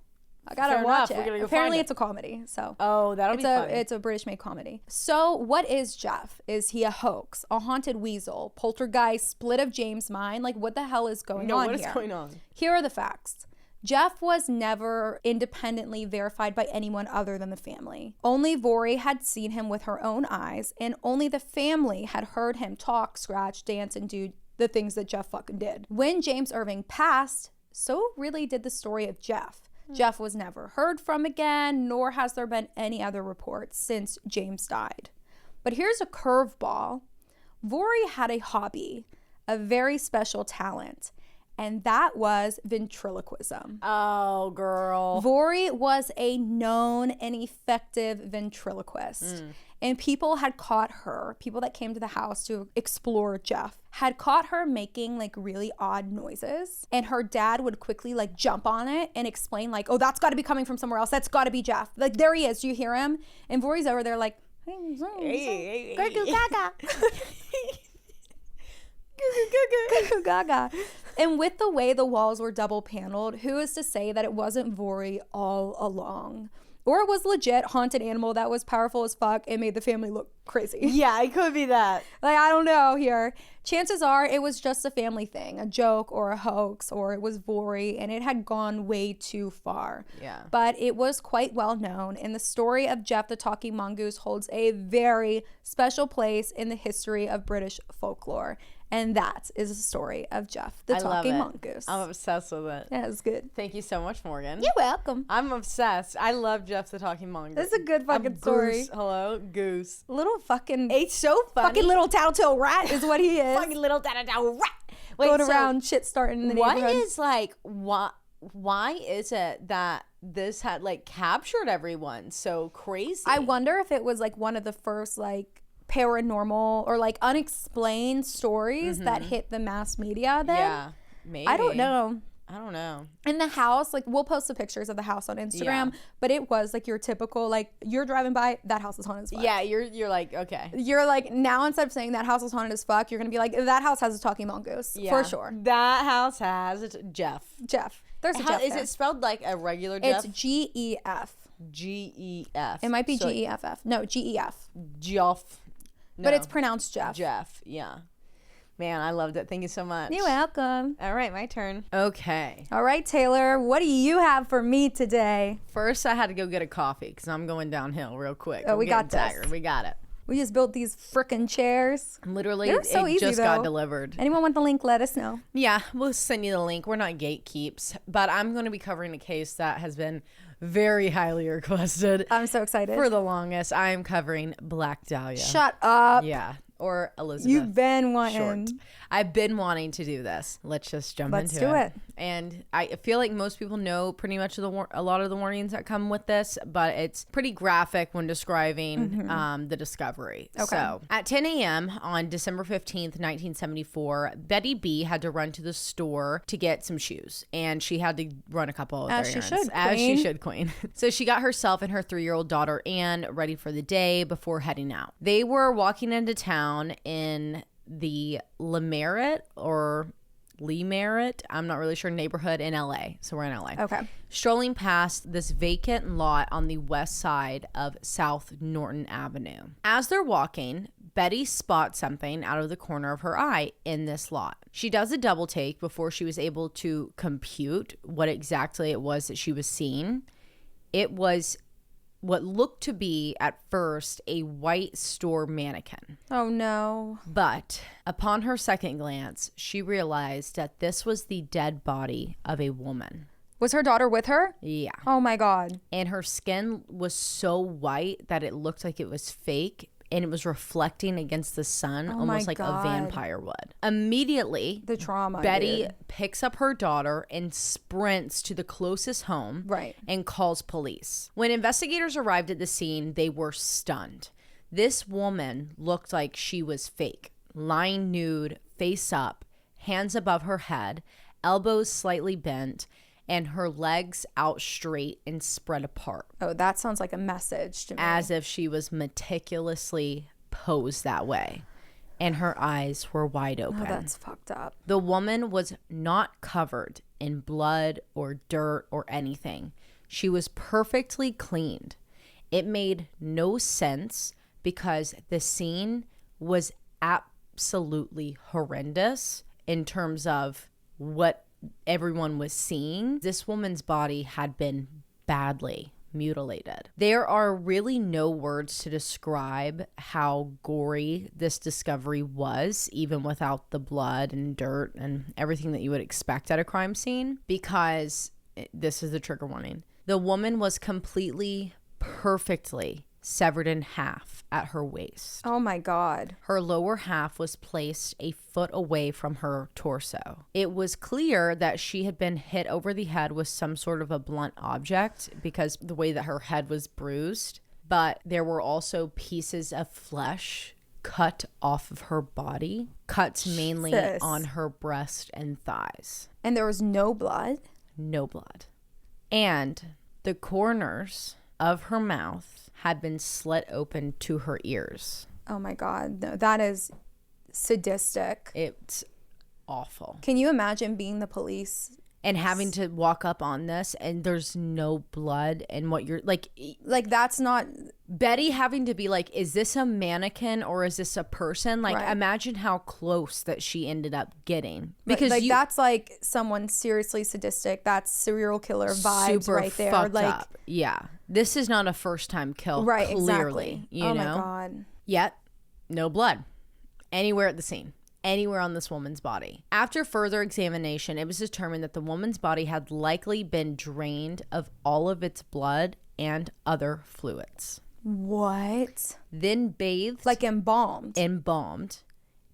I gotta watch it. Apparently it's a comedy. So that'll be fun. It's a British made comedy. So what is Jeff? Is he a hoax? A haunted weasel? Poltergeist? Split of James' mind? Like what the hell is going on here? What is going on? Here are the facts. Jeff was never independently verified by anyone other than the family. Only Vori had seen him with her own eyes, and only the family had heard him talk, scratch, dance, and do the things that Jeff fucking did. When James Irving passed, so really did the story of Jeff. Jeff was never heard from again, nor has there been any other reports since James died. But here's a curveball. Vori had a hobby, a very special talent, and that was ventriloquism. Oh, girl. Vori was a known and effective ventriloquist. And people had caught her, people that came to the house to explore Jeff, had caught her making like really odd noises. And her dad would quickly like jump on it and explain like, oh, that's got to be coming from somewhere else. That's got to be Jeff. Like, there he is. Do you hear him? And Vori's over there like, hey, gaga. Gaga. And with the way the walls were double paneled, who is to say that it wasn't Vori all along? Or it was legit haunted animal that was powerful as fuck and made the family look crazy. Yeah, it could be that. Like, I don't know here. Chances are it was just a family thing, a joke or a hoax, or it was Vori, and it had gone way too far. Yeah. But it was quite well known, and the story of Gef the Talking Mongoose holds a very special place in the history of British folklore. And that is the story of Gef the Talking Mongoose. I'm obsessed with it. Yeah, it's good. Thank you so much, Morgan. You're welcome. I'm obsessed. I love Gef the Talking Mongoose. It's a good fucking story. Goose. Hello, goose. Little fucking... It's so funny. Fucking little tattletale rat is what he is. Fucking little tattletale rat. Wait, going around shit starting in the neighborhood. What is like, what? why is it that this had like captured everyone so crazy? I wonder if it was like one of the first like paranormal or like unexplained stories that hit the mass media then. Yeah, maybe. I don't know. In the house, like we'll post the pictures of the house on Instagram, but it was like your typical, like you're driving by, that house is haunted as fuck. Yeah, you're like, okay. You're like, now instead of saying that house is haunted as fuck, you're gonna be like, that house has a talking mongoose. Yeah. For sure. That house has Jeff. There's a Jeff Is it spelled like a regular Jeff? It's G-E-F. G-E-F. It might be G-E-F-F. No, G-E-F. Jeff. No. But it's pronounced Jeff. Jeff, yeah. Man, I loved it. Thank you so much. You're welcome. All right, my turn. Okay. All right, Taylar, what do you have for me today? First, I had to go get a coffee because I'm going downhill real quick. Oh, we got this. Tired. We got it. We just built these frickin' chairs. Literally, it just got delivered. Anyone want the link, let us know. Yeah, we'll send you the link. We're not gatekeeps, but I'm going to be covering a case that has been very highly requested. I'm so excited. For the longest, I am covering Black Dahlia. Shut up. Yeah. Or Elizabeth. You've been wanting. Short. I've been wanting to do this. Let's just jump into it. Let's do it. And I feel like most people know pretty much a lot of the warnings that come with this, but it's pretty graphic when describing the discovery. Okay. So at 10 a.m. on December 15th, 1974, Betty B had to run to the store to get some shoes. And she had to run a couple of errands. As she should, Queen. So she got herself and her 3-year-old daughter, Anne, ready for the day before heading out. They were walking into town in the Lemerritt or Lemerritt, I'm not really sure, neighborhood in LA. So we're in LA. Okay. Strolling past this vacant lot on the west side of South Norton Avenue. As they're walking, Betty spots something out of the corner of her eye in this lot. She does a double take before she was able to compute what exactly it was that she was seeing. It was what looked to be at first a white store mannequin. Oh no. But upon her second glance, she realized that this was the dead body of a woman. Was her daughter with her? Yeah. Oh my God. And her skin was so white that it looked like it was fake, and it was reflecting against the sun, almost like a vampire would. Immediately, the trauma. Betty picks up her daughter and sprints to the closest home, and calls police. When investigators arrived at the scene, they were stunned. This woman looked like she was fake, lying nude, face up, hands above her head, elbows slightly bent, and her legs out straight and spread apart. Oh, that sounds like a message to me. As if she was meticulously posed that way. And her eyes were wide open. Oh, that's fucked up. The woman was not covered in blood or dirt or anything. She was perfectly cleaned. It made no sense because the scene was absolutely horrendous in terms of what everyone was seeing. This woman's body had been badly mutilated. There are really no words to describe how gory this discovery was, even without the blood and dirt and everything that you would expect at a crime scene, because this is the trigger warning. The woman was completely, perfectly severed in half at her waist. Oh my God. Her lower half was placed a foot away from her torso. It was clear that she had been hit over the head with some sort of a blunt object because the way that her head was bruised, but there were also pieces of flesh cut off of her body, cuts mainly on her breast and thighs. And there was no blood? No blood. And the corners of her mouth had been slit open to her ears. Oh my God. No, that is sadistic. It's awful. Can you imagine being the police and having to walk up on this and there's no blood, and what you're like that's not Betty having to be like, is this a mannequin or is this a person? Like, imagine how close that she ended up getting, because that's like someone seriously sadistic. That's serial killer vibes super right there. Fucked up. Yeah, this is not a first time kill, right? Clearly, exactly. Oh my God. Yet no blood anywhere at the scene, anywhere on this woman's body. After further examination, it was determined that the woman's body had likely been drained of all of its blood and other fluids. What? Then bathed. Like embalmed. Embalmed.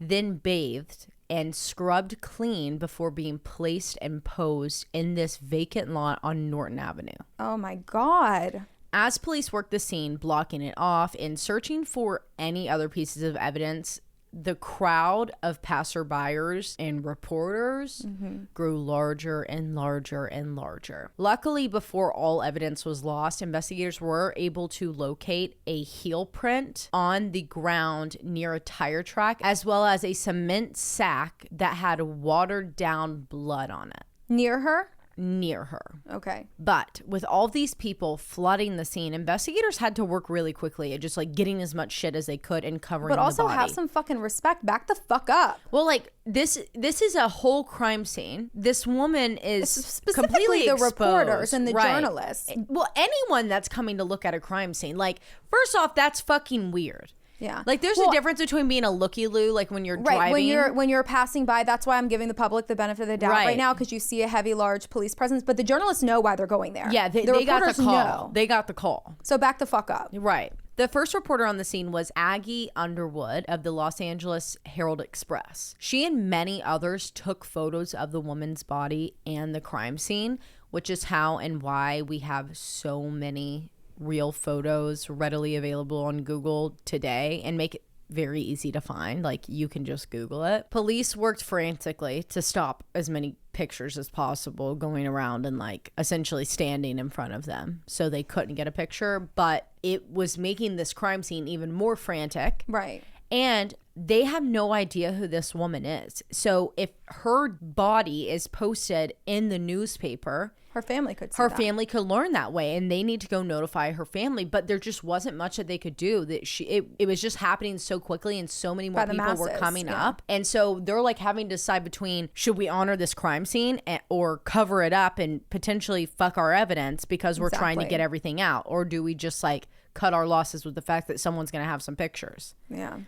Then bathed and scrubbed clean before being placed and posed in this vacant lot on Norton Avenue. Oh my God. As police worked the scene, blocking it off and searching for any other pieces of evidence, the crowd of passerbyers and reporters grew larger and larger and larger. Luckily, before all evidence was lost, investigators were able to locate a heel print on the ground near a tire track, as well as a cement sack that had watered down blood on it. Near her? Near her. Okay. But with all these people flooding the scene, investigators had to work really quickly at just like getting as much shit as they could and covering the body. But also have some fucking respect. Back the fuck up. Well, like this is a whole crime scene. This woman is specifically completely the exposed. Reporters and the Right. journalists. Well, anyone that's coming to look at a crime scene, like, first off, that's fucking weird. Yeah. Like there's a difference between being a looky-loo, like when you're driving. When you're passing by, that's why I'm giving the public the benefit of the doubt right now, because you see a heavy, large police presence. But the journalists know why they're going there. Yeah, they got the call. Know. They got the call. So back the fuck up. Right. The first reporter on the scene was Aggie Underwood of the Los Angeles Herald Express. She and many others took photos of the woman's body and the crime scene, which is how and why we have so many real photos readily available on Google today and make it very easy to find. Like, you can just Google it. Police worked frantically to stop as many pictures as possible going around and like essentially standing in front of them so they couldn't get a picture, but it was making this crime scene even more frantic. Right. And they have no idea who this woman is. So if her body is posted in the newspaper, her family could see her family could learn that way, and they need to go notify her family. But there just wasn't much that they could do. That it was just happening so quickly, and so many more people were coming up, and so they're like having to decide between, should we honor this crime scene or cover it up and potentially fuck our evidence because we're trying to get everything out, or do we just like cut our losses with the fact that someone's going to have some pictures? Yeah.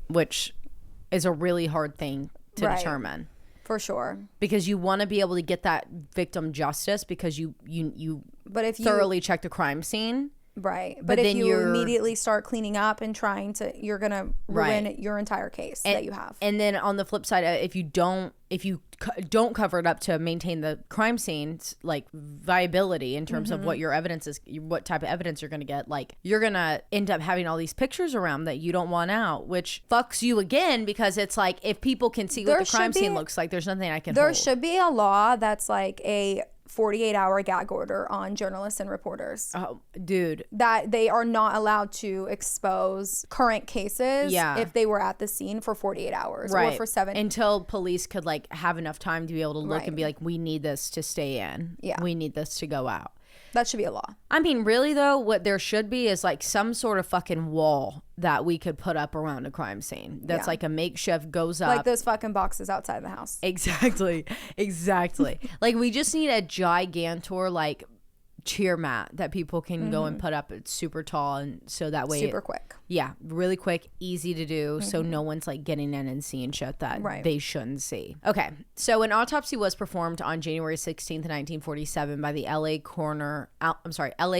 Which is a really hard thing to determine. For sure. Because you want to be able to get that victim justice because you thoroughly check the crime scene. Right. But if you immediately start cleaning up and trying to, you're going to ruin your entire case that you have. And then on the flip side, if you don't cover it up to maintain the crime scene's like viability in terms of what your evidence is, what type of evidence you're going to get, like you're going to end up having all these pictures around that you don't want out, which fucks you again, because it's like, if people can see what the crime scene looks like, there's nothing I can hold. There should be a law that's like a 48-hour gag order on journalists and reporters. Oh, dude. That they are not allowed to expose current cases if they were at the scene for 48 hours or for 7. Until police could like have enough time to be able to look and be like, we need this to stay in. Yeah. We need this to go out. That should be a law. I mean, really though, what there should be is like some sort of fucking wall that we could put up around a crime scene. That's like a makeshift, goes up. Like those fucking boxes outside the house. Exactly. Like we just need a gigantor like cheer mat that people can go and put up. It's super tall, and so that way super quick. Yeah, really quick, easy to do, so no one's like getting in and seeing shit that they shouldn't see. Okay, so an autopsy was performed on January 16th, 1947 by the LA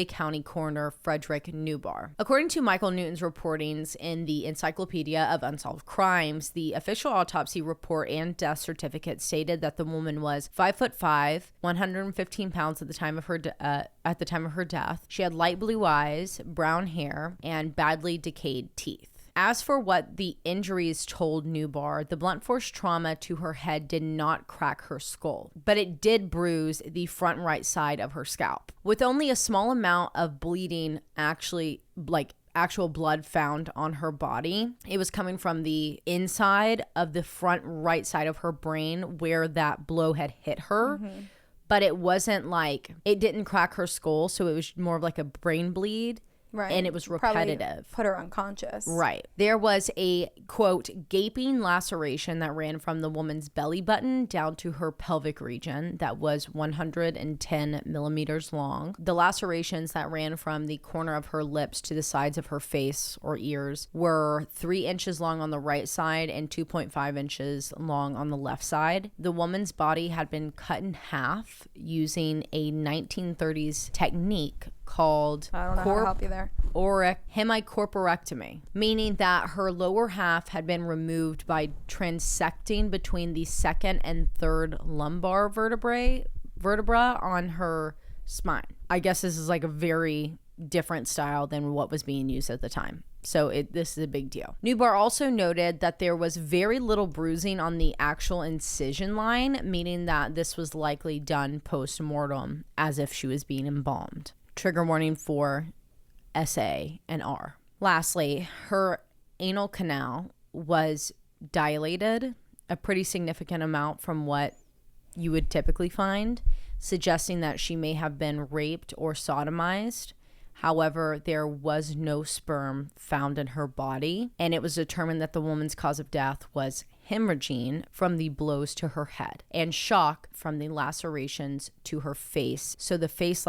County Coroner Frederick Newbar. According to Michael Newton's reportings in the Encyclopedia of Unsolved Crimes, the official autopsy report and death certificate stated that the woman was 5'5", 115 pounds at the time of her death. She had light blue eyes, brown hair, and badly decayed teeth. As for what the injuries told Newbar, the blunt force trauma to her head did not crack her skull, but it did bruise the front right side of her scalp. With only a small amount of bleeding, actual blood found on her body, it was coming from the inside of the front right side of her brain where that blow had hit her. But it wasn't like, it didn't crack her skull, so it was more of like a brain bleed. Right. And it was repetitive. Probably put her unconscious. Right. There was a, quote, gaping laceration that ran from the woman's belly button down to her pelvic region that was 110 millimeters long. The lacerations that ran from the corner of her lips to the sides of her face or ears were 3 inches long on the right side and 2.5 inches long on the left side. The woman's body had been cut in half using a 1930s technique called there. Or hemicorporectomy, meaning that her lower half had been removed by transecting between the second and third lumbar vertebra on her spine. I guess this is like a very different style than what was being used at the time. So this is a big deal. Newbar also noted that there was very little bruising on the actual incision line, meaning that this was likely done post-mortem as if she was being embalmed. Trigger warning for SA and R. Lastly, her anal canal was dilated a pretty significant amount from what you would typically find, suggesting that she may have been raped or sodomized. However, there was no sperm found in her body, and it was determined that the woman's cause of death was hemorrhaging from the blows to her head and shock from the lacerations to her face. So the face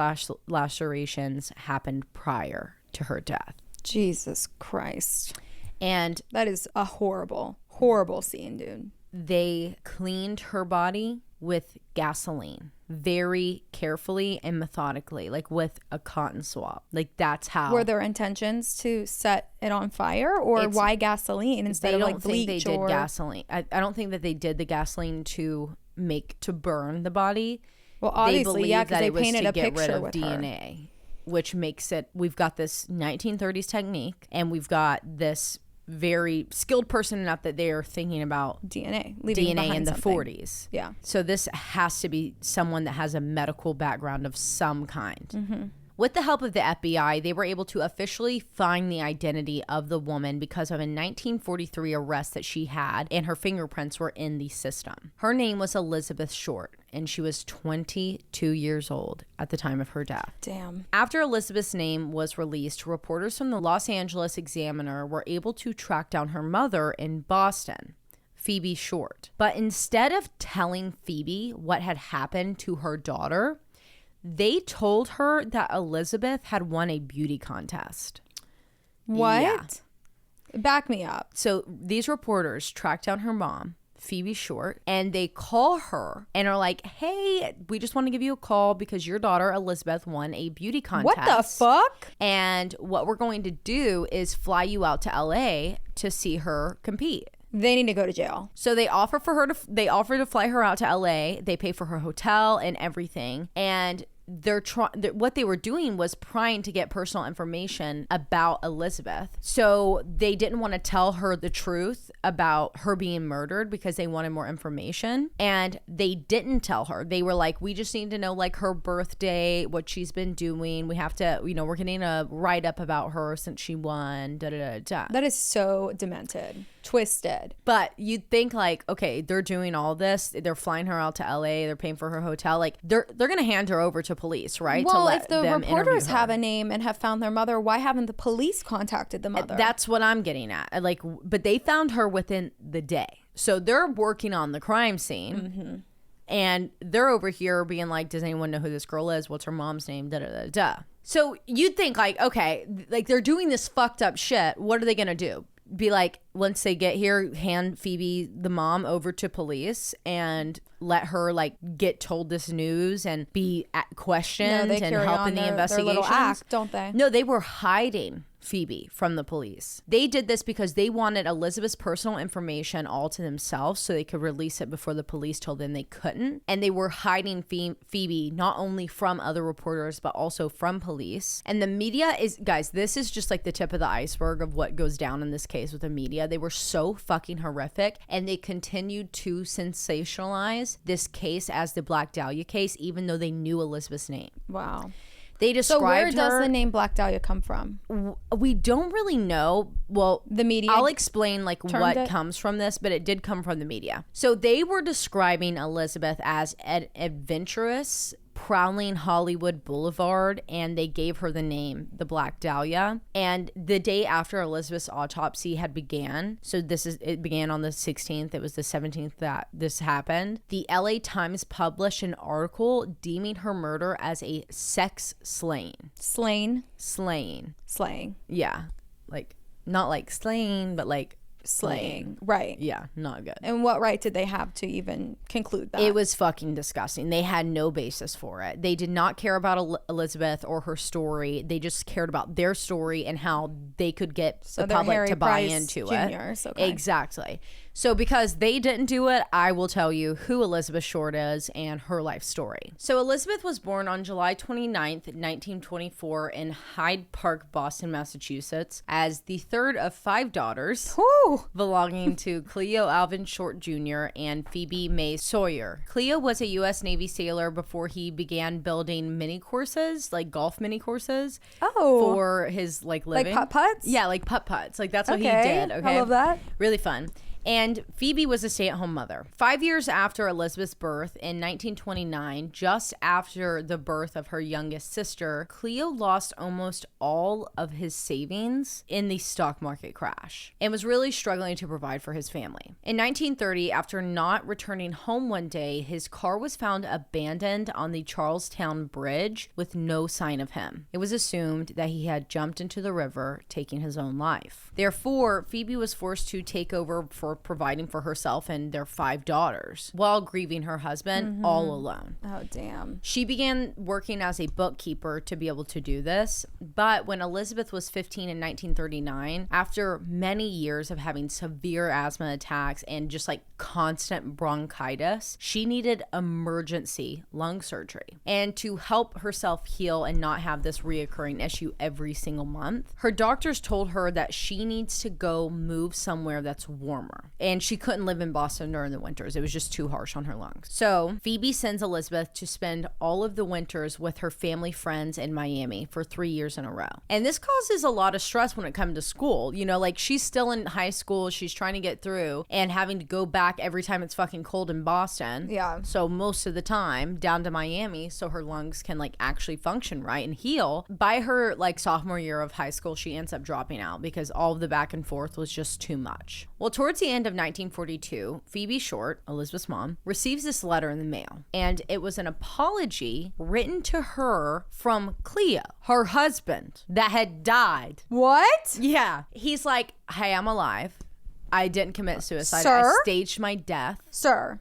lacerations happened prior to her death. Jesus Christ. And that is a horrible, horrible scene, dude. They cleaned her body with gasoline very carefully and methodically, like with a cotton swab. Like that's how. Were there intentions to set it on fire, or why gasoline instead of like bleach? They did gasoline. I don't think that they did the gasoline to burn the body. Well, obviously, yeah, because they painted a picture with DNA, her. Which makes it, we've got this 1930s technique, and we've got this very skilled person enough that they are thinking about DNA in the 40s. Yeah. So this has to be someone that has a medical background of some kind. Mm-hmm. With the help of the FBI, they were able to officially find the identity of the woman because of a 1943 arrest that she had, and her fingerprints were in the system. Her name was Elizabeth Short, and she was 22 years old at the time of her death. Damn. After Elizabeth's name was released, reporters from the Los Angeles Examiner were able to track down her mother in Boston, Phoebe Short. But instead of telling Phoebe what had happened to her daughter, they told her that Elizabeth had won a beauty contest. What? Yeah. Back me up. So these reporters tracked down her mom, Phoebe Short, and they call her and are like, hey, we just want to give you a call because your daughter Elizabeth won a beauty contest. What the fuck? And what we're going to do is fly you out to LA to see her compete. They need to go to jail. So they offer to fly her out to LA. They pay for her hotel and everything. And what they were doing was trying to get personal information about Elizabeth. So they didn't want to tell her the truth about her being murdered because they wanted more information. And they didn't tell her. They were like, we just need to know like her birthday, what she's been doing. We have to, we're getting a write-up about her since she won, da-da-da-da. That is so demented. Twisted. But you'd think like, okay, they're doing all this. They're flying her out to LA. They're paying for her hotel. Like they're going to hand her over to police, right? Well, if the reporters have a name and have found their mother, why haven't the police contacted the mother? That's what I'm getting at. Like, but they found her within the day. So they're working on the crime scene. Mm-hmm. And they're over here being like, does anyone know who this girl is? What's her mom's name? Da da da da. So you'd think like, okay, like they're doing this fucked up shit. What are they going to do? Be like, once they get here, hand Phoebe, the mom, over to police and let her like get told this news and be questioned and help in the investigation. Their little act, don't they? No, they were hiding Phoebe from the police. They did this because they wanted Elizabeth's personal information all to themselves so they could release it before the police told them they couldn't. And they were hiding Phoebe not only from other reporters but also from police. And the media is, guys, this is just like the tip of the iceberg of what goes down in this case with the media. They were so fucking horrific, and they continued to sensationalize this case as the Black Dahlia case even though they knew Elizabeth's name. Wow. They described so where her, does the name Black Dahlia come from? We don't really know. Well, the media. I'll explain like what comes from this, but it did come from the media. So they were describing Elizabeth as an adventurous, prowling Hollywood Boulevard, and they gave her the name the Black Dahlia. And the day after Elizabeth's autopsy had began, so it began on the 16th, it was the 17th that this happened, the LA Times published an article deeming her murder as a sex slaying. Slaying. Slaying. Slaying. Yeah. Like, not like slaying, but like slaying. Right. Yeah, not good. And what right did they have to even conclude that? It was fucking disgusting. They had no basis for it. They did not care about Elizabeth or her story. They just cared about their story and how they could get the public Harry to buy Price into Juniors. it. Okay. Exactly. So because they didn't do it, I will tell you who Elizabeth Short is and her life story. So Elizabeth was born on July 29th, 1924 in Hyde Park, Boston, Massachusetts, as the third of 5 daughters belonging to Cleo Alvin Short Jr. and Phoebe May Sawyer. Cleo was a U.S. Navy sailor before he began building mini courses, like golf mini courses, for his living. Like putt-putts? Yeah, like putt-putts. Like that's what he did. Okay, I love that. Really fun. And Phoebe was a stay-at-home mother. 5 years after Elizabeth's birth in 1929, just after the birth of her youngest sister, Cleo lost almost all of his savings in the stock market crash and was really struggling to provide for his family. In 1930, after not returning home one day, his car was found abandoned on the Charlestown Bridge with no sign of him. It was assumed that he had jumped into the river, taking his own life. Therefore, Phoebe was forced to take over for providing for herself and their 5 daughters while grieving her husband all alone. Oh, damn. She began working as a bookkeeper to be able to do this, but when Elizabeth was 15 in 1939, after many years of having severe asthma attacks and just like constant bronchitis, she needed emergency lung surgery. And to help herself heal and not have this reoccurring issue every single month, her doctors told her that she needs to go move somewhere that's warmer. And she couldn't live in Boston during the winters. It was just too harsh on her lungs. So Phoebe sends Elizabeth to spend all of the winters with her family friends in Miami for 3 years in a row. And this causes a lot of stress when it comes to school. You know, like she's still in high school. She's trying to get through and having to go back every time it's fucking cold in Boston. Yeah. So most of the time down to Miami so her lungs can like actually function right and heal. By her like sophomore year of high school, she ends up dropping out because all of the back and forth was just too much. Well, towards the end of 1942, Phoebe Short, Elizabeth's mom, receives this letter in the mail. And it was an apology written to her from Cleo, her husband, that had died. What? Yeah. He's like, hey, I'm alive. I didn't commit suicide. Sir? I staged my death. Sir,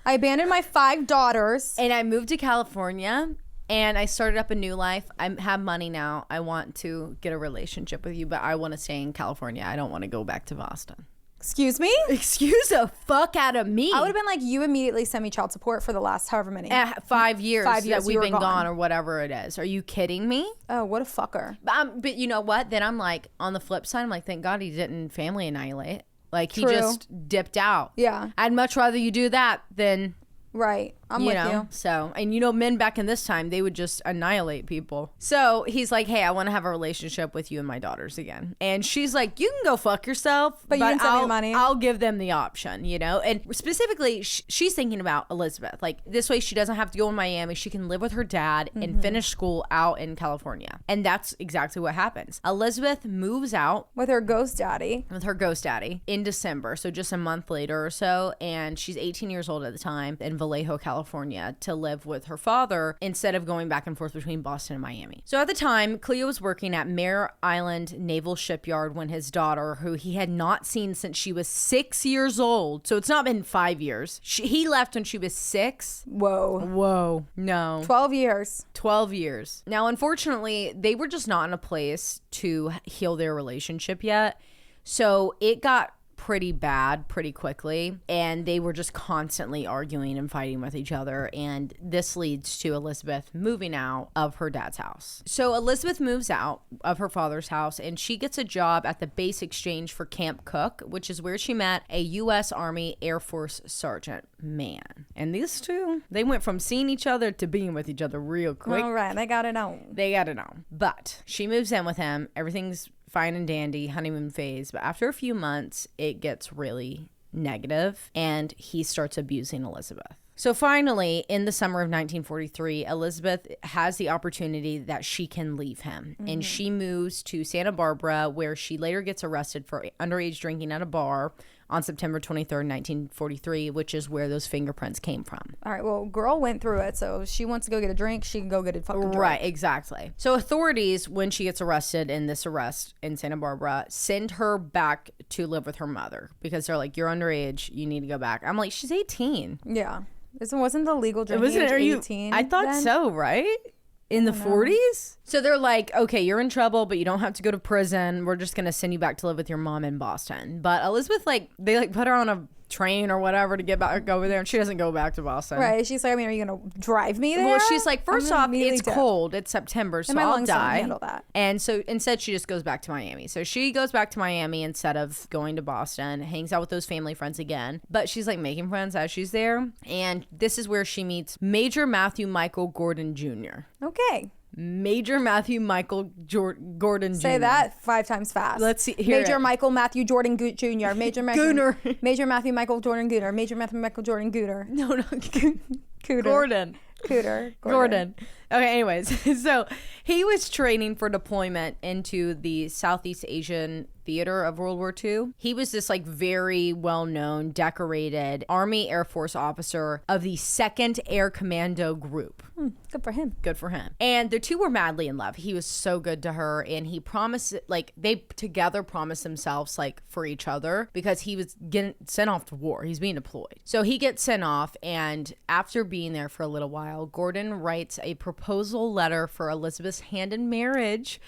I abandoned my 5 daughters. And I moved to California. And I started up a new life. I have money now. I want to get a relationship with you, but I want to stay in California. I don't want to go back to Boston. Excuse me? Excuse the fuck out of me. I would have been like, you immediately sent me child support for the last however many. 5 years, 5 years that we've been gone or whatever it is. Are you kidding me? Oh, what a fucker. But you know what? Then I'm like, on the flip side, I'm like, thank God he didn't family annihilate. Like, he just dipped out. Yeah. I'd much rather you do that than... Right. I'm with you. So, and you know, men back in this time, they would just annihilate people. So he's like, hey, I want to have a relationship with you and my daughters again. And she's like, you can go fuck yourself. But you didn't send me the money. I'll give them the option, you know? And specifically, she's thinking about Elizabeth. Like, this way she doesn't have to go in Miami. She can live with her dad and finish school out in California. And that's exactly what happens. Elizabeth moves out. With her ghost daddy. In December. So just a month later or so. And she's 18 years old at the time in Vallejo, California, to live with her father instead of going back and forth between Boston and Miami. So at the time, Cleo was working at Mare Island Naval Shipyard when his daughter, who he had not seen since she was 6 years old, so it's not been 5 years. He left when she was 6. Whoa. No. 12 years. 12 years. Now, unfortunately, they were just not in a place to heal their relationship yet. So it got pretty bad pretty quickly, and they were just constantly arguing and fighting with each other, and this leads to Elizabeth moving out of her dad's house. So Elizabeth moves out of her father's house, and she gets a job at the base exchange for Camp Cook, which is where she met a U.S. Army Air Force sergeant. Man. And these two, they went from seeing each other to being with each other real quick. All right, they got it on. But she moves in with him. Everything's fine and dandy, honeymoon phase. But after a few months, it gets really negative, and he starts abusing Elizabeth. So finally, in the summer of 1943, Elizabeth has the opportunity that she can leave him. And she moves to Santa Barbara, where she later gets arrested for underage drinking at a bar on September 23rd, 1943, which is where those fingerprints came from. All right, well, girl went through it, so if she wants to go get a drink, she can go get a fucking drink. Right, exactly. So authorities, when she gets arrested in this arrest in Santa Barbara, send her back to live with her mother because they're like, you're underage, you need to go back. I'm like, she's 18. Yeah. This wasn't the legal drinking age 18? I thought then? So, right? In the 40s? So they're like, okay, you're in trouble, but you don't have to go to prison. We're just going to send you back to live with your mom in Boston. But Elizabeth, they put her on a train or whatever to get back over there, and she doesn't go back to Boston. Right. She's like, I mean, are you going to drive me there? Well, she's like, first off, it's cold. It's September, so I'll die. Handle that. And so instead, she just goes back to Miami. So she goes back to Miami instead of going to Boston, hangs out with those family friends again. But she's like making friends as she's there. And this is where she meets Major Matthew Michael Gordon Jr. Okay. Major Matthew Michael Gordon Jr. Say that 5 times fast. Let's see. Major Michael Matthew Jordan Jr. Major Matthew Major Matthew Michael Jordan Gooner. Major Matthew Michael Jordan Gooner. No. Cooter. Gordon. Okay, anyways. So he was training for deployment into the Southeast Asian theater of World War II. He was this like very well-known, decorated Army Air Force officer of the 2nd Air Commando Group. Good for him. Good for him. And the two were madly in love. He was so good to her, and he promised, like, they together promised themselves, like, for each other because he was getting sent off to war. He's being deployed. So he gets sent off, and after being there for a little while, Gordon writes a proposal letter for Elizabeth's hand in marriage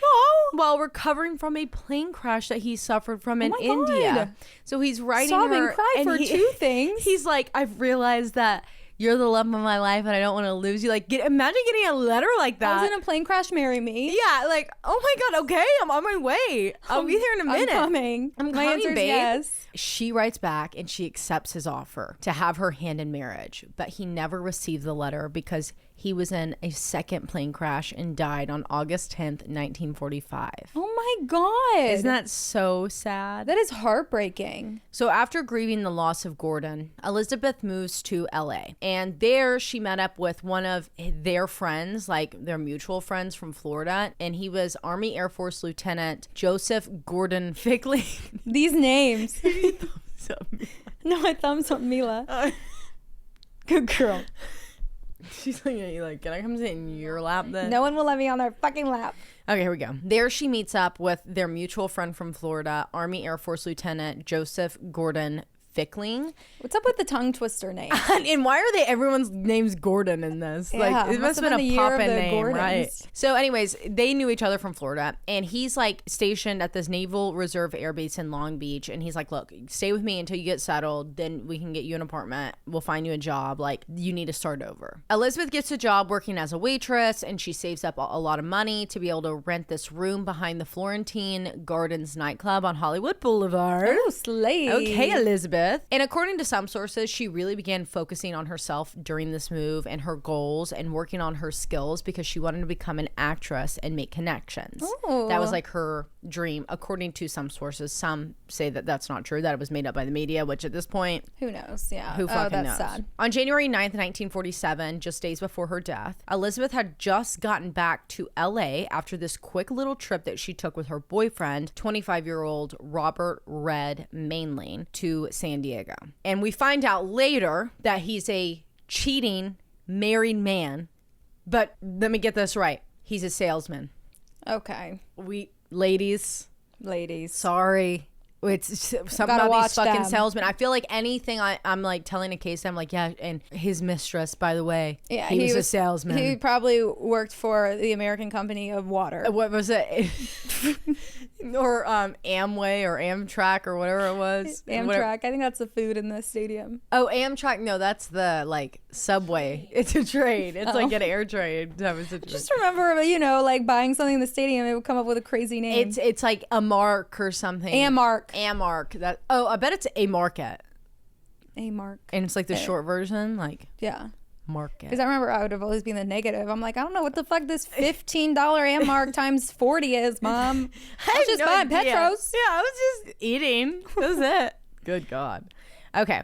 while recovering from a plane crash that he suffered from in India. God. So he's writing her, cry and for 2 things. He's like, I've realized that you're the love of my life and I don't want to lose you. Like, imagine getting a letter like that. I was in a plane crash, marry me. Yeah, like, oh my God, okay, I'm on my way. I'll be there in a minute. I'm coming. My answer is yes. She writes back and she accepts his offer to have her hand in marriage, but he never received the letter because he was in a second plane crash and died on August 10th, 1945. Oh my God. Isn't that so sad? That is heartbreaking. So after grieving the loss of Gordon, Elizabeth moves to LA. And there she met up with one of their friends, like their mutual friends from Florida. And he was Army Air Force Lieutenant Joseph Gordon Fickling. These names. Thumbs up. No, I thumbs up Mila. Good girl. She's looking at you like, can I come sit in your lap then? No one will let me on their fucking lap. Okay, here we go. There she meets up with their mutual friend from Florida, Army Air Force Lieutenant Joseph Gordon Fickling. What's up with the tongue twister name? And why are everyone's name's Gordon in this? Yeah, like, it must have been a poppin' name, Gordons. right? So anyways, they knew each other from Florida, and he's like stationed at this Naval Reserve Air Base in Long Beach, and he's like, look, stay with me until you get settled, then we can get you an apartment, we'll find you a job, like, you need to start over. Elizabeth gets a job working as a waitress, and she saves up a lot of money to be able to rent this room behind the Florentine Gardens nightclub on Hollywood Boulevard. Oh, slay. Okay, Elizabeth. And according to some sources, she really began focusing on herself during this move and her goals and working on her skills because she wanted to become an actress and make connections. Ooh. That was like her dream, according to some sources. Some say that that's not true, that it was made up by the media, which at this point, who knows? Yeah. Who fucking knows? Sad. On January 9th, 1947, just days before her death, Elizabeth had just gotten back to LA after this quick little trip that she took with her boyfriend, 25-year-old Robert Red Mainline, to San Diego. And we find out later that he's a cheating married man, but let me get this right. He's a salesman. Okay. Ladies. Sorry. It's something about these fucking salesmen. I feel like anything I'm like telling a case, I'm like, yeah, and his mistress, by the way, yeah, he was a salesman. He probably worked for the American Company of Water. What was it? Or Amway or Amtrak or whatever it was. Amtrak. Whatever. I think that's the food in the stadium. Oh, Amtrak. No, that's the like subway. It's a train. It's like an air train. Just remember, like buying something in the stadium, it would come up with a crazy name. It's like a mark or something. Amark. I bet it's a market. A mark. And it's like the short version, like yeah. Market. Because I remember I would have always been the negative. I'm like, I don't know what the fuck this $15 Amark times 40 is, Mom. I was just buying Petros. Yeah, I was just eating. That was it. Good God. Okay,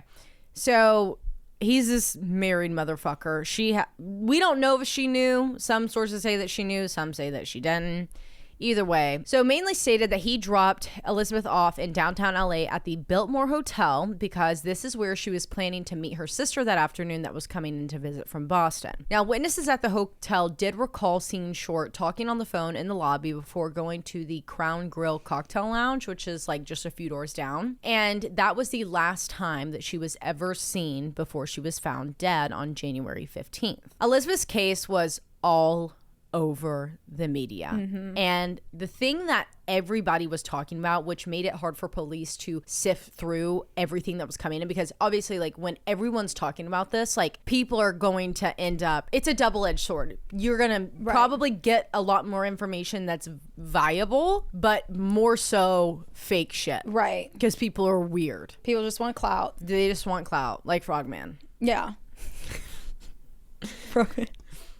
so he's this married motherfucker. We don't know if she knew. Some sources say that she knew. Some say that she didn't. Either way. So mainly stated that he dropped Elizabeth off in downtown LA at the Biltmore Hotel because this is where she was planning to meet her sister that afternoon that was coming in to visit from Boston. Now, witnesses at the hotel did recall seeing Short talking on the phone in the lobby before going to the Crown Grill Cocktail Lounge, which is like just a few doors down. And that was the last time that she was ever seen before she was found dead on January 15th. Elizabeth's case was all over the media. And the thing that everybody was talking about, which made it hard for police to sift through everything that was coming in, because obviously like when everyone's talking about this, like people are going to end up, it's a double-edged sword. You're gonna probably get a lot more information that's viable, but more so fake shit, right? Because people are weird. People just want clout. They just want clout, like Frogman. Yeah. Frogman.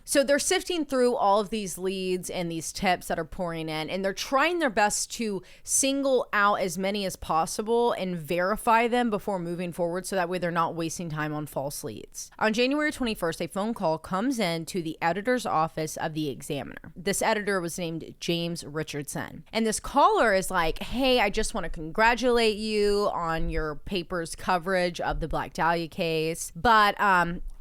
So they're sifting through all of these leads and these tips that are pouring in, and they're trying their best to single out as many as possible and verify them before moving forward so that way they're not wasting time on false leads. On January 21st, a phone call comes in to the editor's office of the Examiner. This editor was named James Richardson. And this caller is like, hey, I just want to congratulate you on your paper's coverage of the Black Dahlia case, but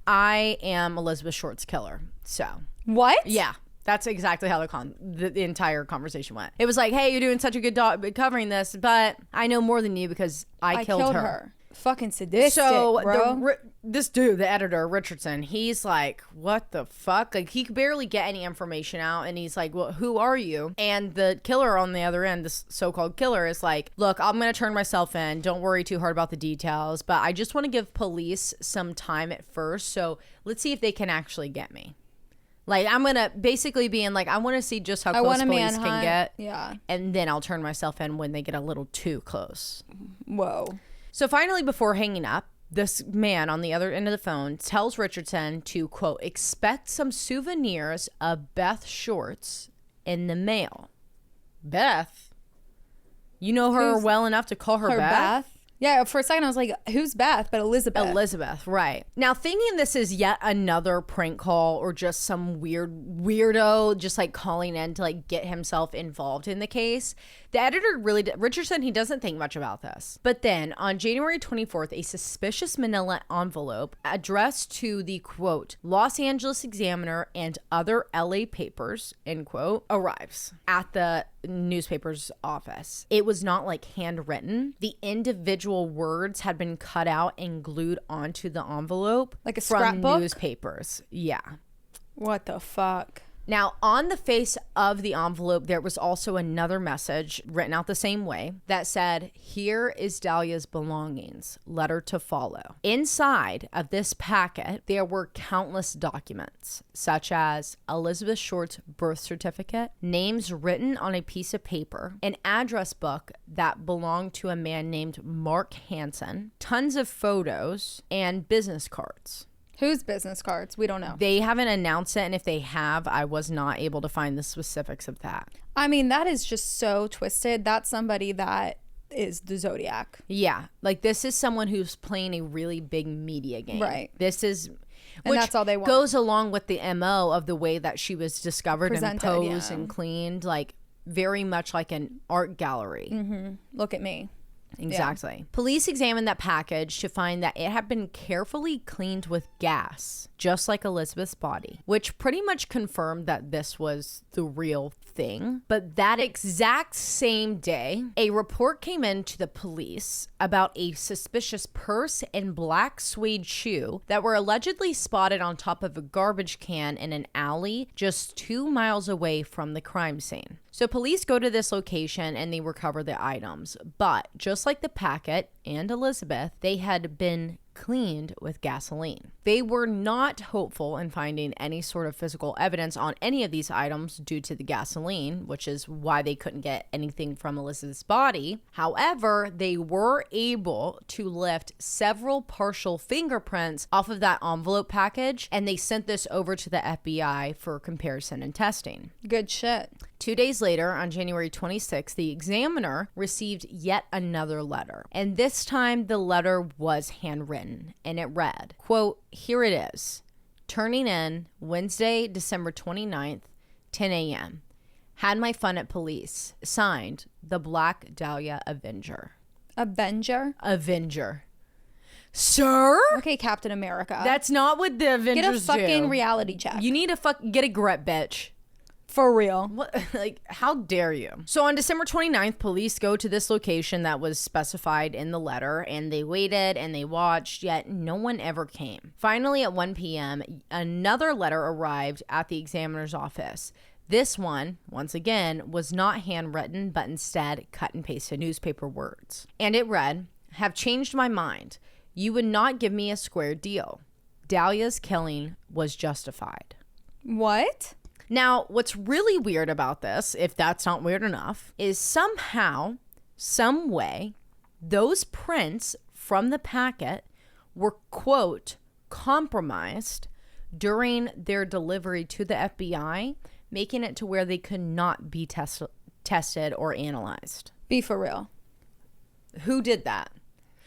I am Elizabeth Short's killer. So what? Yeah, that's exactly how the entire conversation went. It was like, hey, you're doing such a good job covering this, but I know more than you because I killed her. Fucking sadistic, so bro. This dude, the editor, Richardson, he's like, what the fuck? Like, he could barely get any information out, and he's like, well, who are you? And the killer on the other end, this so-called killer, is like, look, I'm gonna turn myself in. Don't worry too hard about the details, but I just want to give police some time at first, so let's see if they can actually get me. Like, I'm gonna basically being like, I want to see just how close police can get, and then I'll turn myself in when they get a little too close. Whoa. So finally, before hanging up, this man on the other end of the phone tells Richardson to, quote, expect some souvenirs of Beth Short's in the mail. Beth? You know her well enough to call her Beth? Yeah, for a second I was like, who's Beth? But Elizabeth. Elizabeth, right. Now, thinking this is yet another prank call or just some weirdo just like calling in to like get himself involved in the case, the editor Richardson, he doesn't think much about this. But then on January 24th, a suspicious manila envelope addressed to the, quote, Los Angeles Examiner and other LA papers, end quote, arrives at the newspaper's office. It was not like handwritten. The individual words had been cut out and glued onto the envelope, like a scrapbook from newspapers. Yeah. What the fuck? Now, on the face of the envelope, there was also another message written out the same way that said, here is Dahlia's belongings, letter to follow. Inside of this packet, there were countless documents, such as Elizabeth Short's birth certificate, names written on a piece of paper, an address book that belonged to a man named Mark Hansen, tons of photos, and business cards. Whose business cards? We don't know. They haven't announced it, and if they have, I was not able to find the specifics of that. I mean, that is just so twisted. That's somebody that is the Zodiac. Yeah. Like, this is someone who's playing a really big media game. Right. This is... And that's all they want. Goes along with the MO of the way that she was discovered and posed and cleaned. Like, very much like an art gallery. Mm-hmm. Look at me. Exactly. Yeah. Police examined that package to find that it had been carefully cleaned with gas, just like Elizabeth's body, which pretty much confirmed that this was the real thing. But that exact same day, a report came in to the police about a suspicious purse and black suede shoe that were allegedly spotted on top of a garbage can in an alley just 2 miles away from the crime scene. So police go to this location and they recover the items. But just like the packet and Elizabeth, they had been cleaned with gasoline. They were not hopeful in finding any sort of physical evidence on any of these items due to the gasoline, which is why they couldn't get anything from Elizabeth's body. However, they were able to lift several partial fingerprints off of that envelope package, and they sent this over to the FBI for comparison and testing. Good shit. 2 days later, on January 26th, the Examiner received yet another letter. And this time, the letter was handwritten, and it read, quote, here it is, turning in Wednesday, December 29th, 10 a.m. Had my fun at police. Signed, the Black Dahlia Avenger. Avenger. Sir? Okay, Captain America. That's not what the Avengers do. Get a fucking reality check. You need to get a grip, bitch. For real. What? Like, how dare you? So on December 29th, police go to this location that was specified in the letter, and they waited and they watched, yet no one ever came. Finally, at 1 p.m., another letter arrived at the examiner's office. This one, once again, was not handwritten, but instead cut and pasted newspaper words. And it read, "Have changed my mind. You would not give me a square deal. Dahlia's killing was justified." What? Now, what's really weird about this, if that's not weird enough, is somehow, some way, those prints from the packet were, quote, compromised during their delivery to the FBI, making it to where they could not be tested or analyzed. Be for real. Who did that?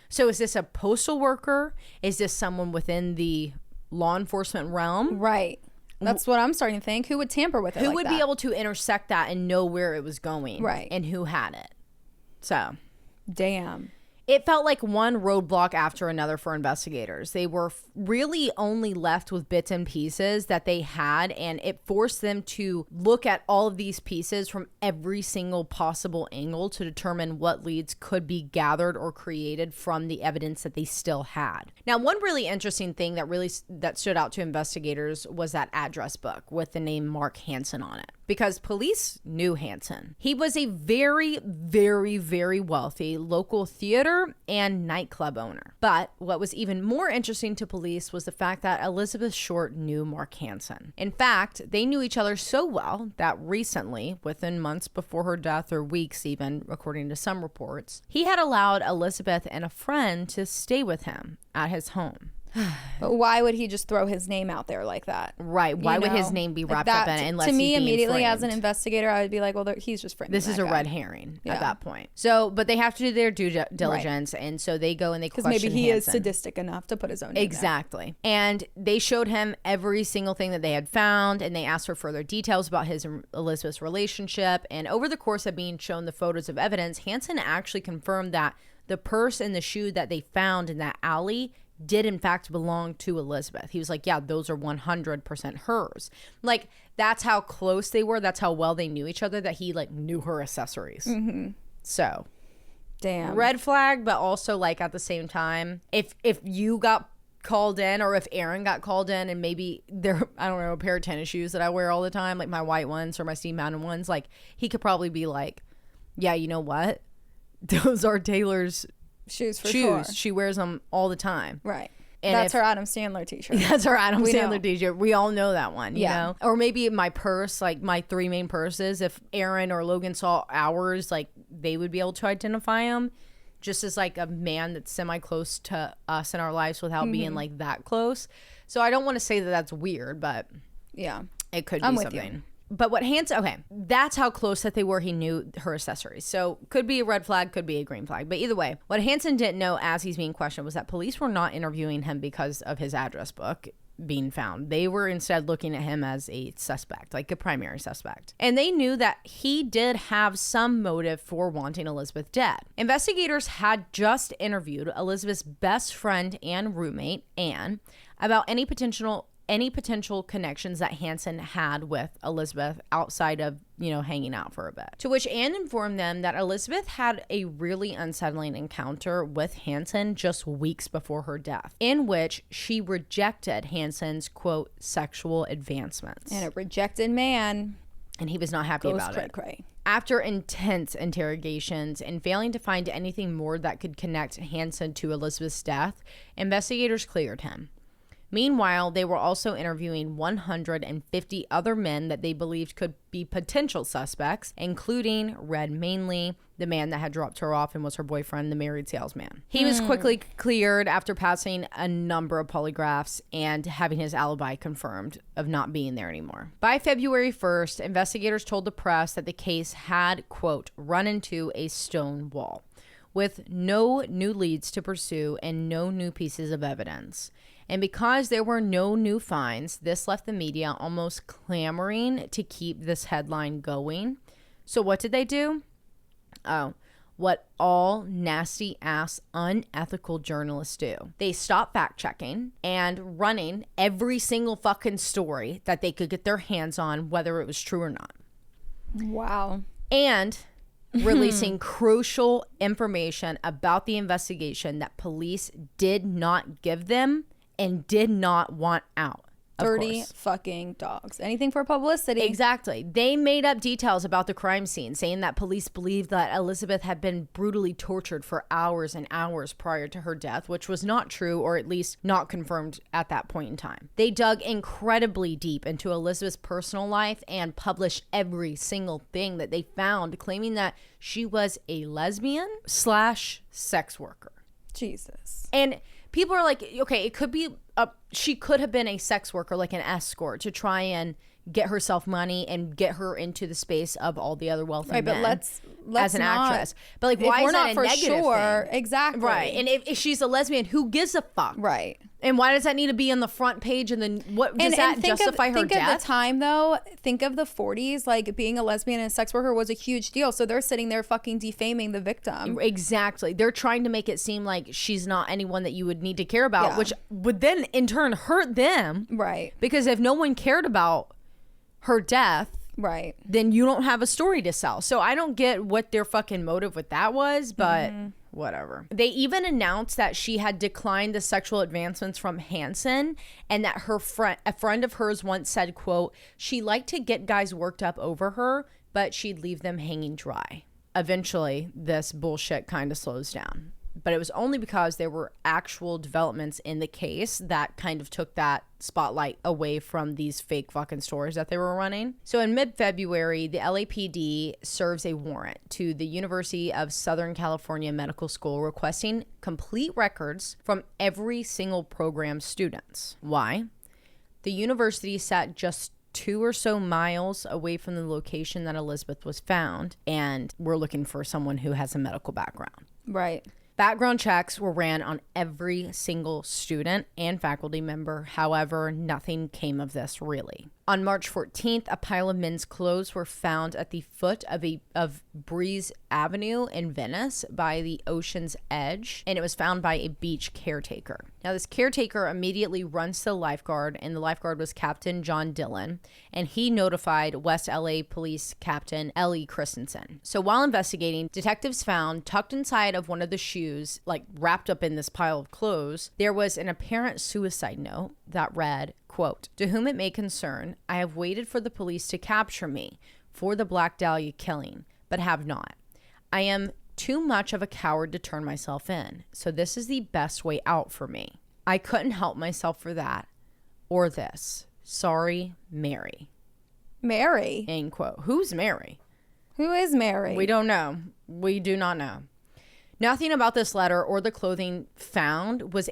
So is this a postal worker? Is this someone within the law enforcement realm? Right. That's what I'm starting to think. Who would tamper with it? Who would be able to intersect that and know where it was going? Right. And who had it? So. Damn. It felt like one roadblock after another for investigators. They were really only left with bits and pieces that they had, and it forced them to look at all of these pieces from every single possible angle to determine what leads could be gathered or created from the evidence that they still had. Now, one really interesting thing that stood out to investigators was that address book with the name Mark Hansen on it, because police knew Hansen. He was a very, very, very wealthy local theater and nightclub owner. But what was even more interesting to police was the fact that Elizabeth Short knew Mark Hansen. In fact, they knew each other so well that recently, within months before her death or weeks even, according to some reports, he had allowed Elizabeth and a friend to stay with him at his home. But why would he just throw his name out there like that? Right. Why would his name be wrapped up in it unless to me, immediately framed? As an investigator, I would be like, well, he's just framing. This is a red herring at that point. So, but they have to do their due diligence, right. And so they go and they question because maybe he Hansen. Is sadistic enough to put his own name exactly. There. And they showed him every single thing that they had found, and they asked for further details about his and Elizabeth's relationship. And over the course of being shown the photos of evidence, Hansen actually confirmed that the purse and the shoe that they found in that alley did in fact belong to Elizabeth. He was like, yeah, those are 100% hers. Like, that's how close they were. That's how well they knew each other, that he like knew her accessories. Mm-hmm. So, damn. Red flag, but also like at the same time, if you got called in, or if Aaron got called in and maybe they're, I don't know, a pair of tennis shoes that I wear all the time, like my white ones or my Steve Madden ones, like he could probably be like, yeah, you know what? Those are Taylor's shoes for sure. She wears them all the time. Right. And that's her Adam Sandler t-shirt. That's her Adam Sandler t-shirt. We all know that one, you know? Or maybe my purse, like my three main purses, if Aaron or Logan saw ours, like they would be able to identify them just as like a man that's semi-close to us in our lives without being like that close. So I don't want to say that that's weird, but yeah, it could be something. But what Hansen, okay, that's how close that they were. He knew her accessories. So could be a red flag, could be a green flag. But either way, what Hansen didn't know as he's being questioned was that police were not interviewing him because of his address book being found. They were instead looking at him as a suspect, like a primary suspect. And they knew that he did have some motive for wanting Elizabeth dead. Investigators had just interviewed Elizabeth's best friend and roommate, Anne, about any potential connections that Hansen had with Elizabeth outside of, you know, hanging out for a bit. To which Anne informed them that Elizabeth had a really unsettling encounter with Hansen just weeks before her death, in which she rejected Hansen's, quote, sexual advancements. And a rejected man. And he was not happy about it. Cray. After intense interrogations and failing to find anything more that could connect Hansen to Elizabeth's death, investigators cleared him. Meanwhile, they were also interviewing 150 other men that they believed could be potential suspects, including Red Mainley, the man that had dropped her off and was her boyfriend, the married salesman. He was quickly cleared after passing a number of polygraphs and having his alibi confirmed of not being there anymore. By February 1st, investigators told the press that the case had, quote, run into a stone wall, with no new leads to pursue and no new pieces of evidence. And because there were no new finds, this left the media almost clamoring to keep this headline going. So what did they do? Oh, what all nasty ass unethical journalists do. They stopped fact checking and running every single fucking story that they could get their hands on, whether it was true or not. Wow. And releasing crucial information about the investigation that police did not give them and did not want out. Dirty fucking dogs. Anything for publicity. Exactly. They made up details about the crime scene, saying that police believed that Elizabeth had been brutally tortured for hours and hours prior to her death, which was not true, or at least not confirmed at that point in time. They dug incredibly deep into Elizabeth's personal life and published every single thing that they found, claiming that she was a lesbian / sex worker. Jesus. And people are like, okay, it could be she could have been a sex worker, like an escort, to try and get herself money and get her into the space of all the other wealthy men. But let's as an actress. But like, why is that a negative thing? Exactly. Right. And if she's a lesbian, who gives a fuck? Right. And why does that need to be in the front page? And then what does that justify her death? Think of the time, though. Think of the 40s. Like, being a lesbian and a sex worker was a huge deal. So they're sitting there fucking defaming the victim. Exactly. They're trying to make it seem like she's not anyone that you would need to care about, which would then in turn hurt them. Right. Because if no one cared about her death, right, then you don't have a story to sell. So I don't get what their fucking motive with that was, but whatever. They even announced that she had declined the sexual advancements from Hansen, and that a friend of hers once said, quote, she liked to get guys worked up over her, but she'd leave them hanging dry. Eventually, this bullshit kind of slows down. But it was only because there were actual developments in the case that kind of took that spotlight away from these fake fucking stories that they were running. So in mid-February, the LAPD serves a warrant to the University of Southern California Medical School requesting complete records from every single program students. Why? The university sat just 2 or so miles away from the location that Elizabeth was found, and we're looking for someone who has a medical background. Right. Background checks were ran on every single student and faculty member. However, nothing came of this, really. On March 14th, a pile of men's clothes were found at the foot of Breeze Avenue in Venice by the ocean's edge, and it was found by a beach caretaker. Now, this caretaker immediately runs to the lifeguard, and the lifeguard was Captain John Dillon, and he notified West LA Police Captain Ellie Christensen. So while investigating, detectives found tucked inside of one of the shoes, like wrapped up in this pile of clothes, there was an apparent suicide note that read, quote, to whom it may concern, I have waited for the police to capture me for the Black Dahlia killing, but have not. I am too much of a coward to turn myself in, so this is the best way out for me. I couldn't help myself for that or this. Sorry, Mary. Mary? End quote. Who's Mary? Who is Mary? We don't know. We do not know. Nothing about this letter or the clothing found was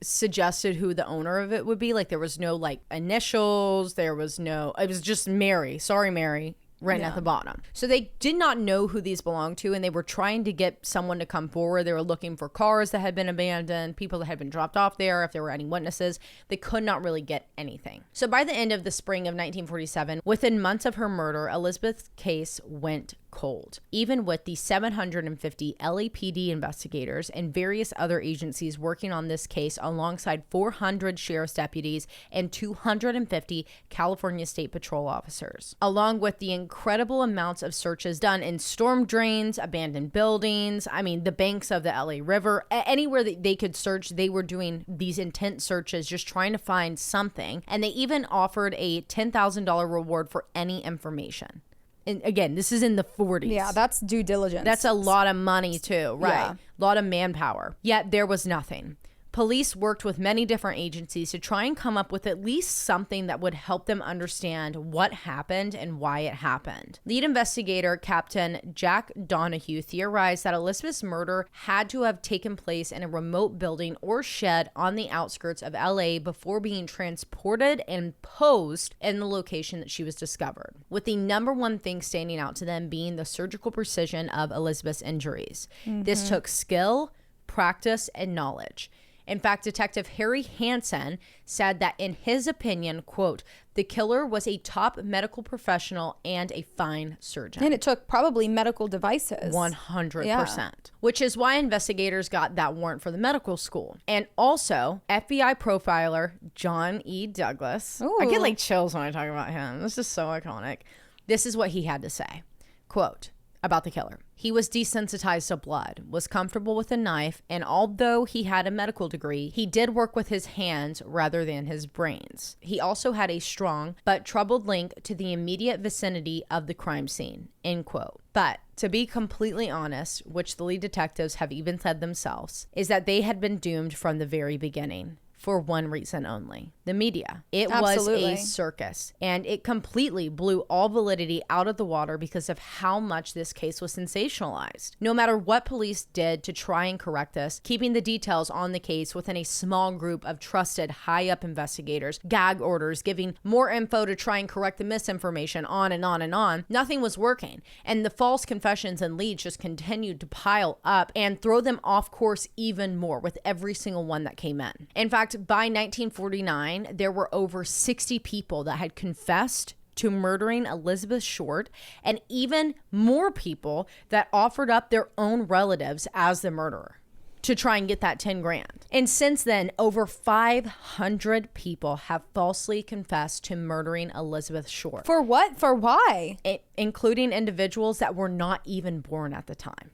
suggested who the owner of it would be. Like, there was no initials. It was just Mary. Sorry, Mary. Written at the bottom. So they did not know who these belonged to, and they were trying to get someone to come forward. They were looking for cars that had been abandoned, people that had been dropped off there, if there were any witnesses. They could not really get anything. So by the end of the spring of 1947, within months of her murder, Elizabeth's case went cold. Even with the 750 LAPD investigators and various other agencies working on this case alongside 400 sheriff's deputies and 250 California State Patrol officers, along with the incredible amounts of searches done in storm drains, abandoned buildings, the banks of the LA River, anywhere that they could search, they were doing these intense searches, just trying to find something. And they even offered a $10,000 reward for any information. And again, this is in the 40s. Yeah, that's due diligence. That's a lot of money too, right? Yeah. A lot of manpower. Yet there was nothing. Police worked with many different agencies to try and come up with at least something that would help them understand what happened and why it happened. Lead investigator Captain Jack Donahue theorized that Elizabeth's murder had to have taken place in a remote building or shed on the outskirts of LA before being transported and posed in the location that she was discovered, with the number one thing standing out to them being the surgical precision of Elizabeth's injuries. This took skill, practice, and knowledge. In fact, Detective Harry Hansen said that in his opinion, quote, the killer was a top medical professional and a fine surgeon. And it took probably medical devices. 100%. Yeah. Which is why investigators got that warrant for the medical school. And also, FBI profiler John E. Douglas. Ooh. I get like chills when I talk about him. This is so iconic. This is what he had to say. Quote, about the killer. He was desensitized to blood, was comfortable with a knife, and although he had a medical degree, he did work with his hands rather than his brains. He also had a strong but troubled link to the immediate vicinity of the crime scene, end quote. But to be completely honest, which the lead detectives have even said themselves, is that they had been doomed from the very beginning. For one reason only, the media. It Absolutely. was a circus, and it completely blew all validity out of the water because of how much this case was sensationalized. No matter what police did to try and correct this, keeping the details on the case within a small group of trusted high-up investigators, gag orders, giving more info to try and correct the misinformation, on and on and on, nothing was working. And the false confessions and leads just continued to pile up and throw them off course even more with every single one that came in. In fact, by 1949, there were over 60 people that had confessed to murdering Elizabeth Short, and even more people that offered up their own relatives as the murderer to try and get that 10 grand. And since then, over 500 people have falsely confessed to murdering Elizabeth Short. For what? For why? Including individuals that were not even born at the time.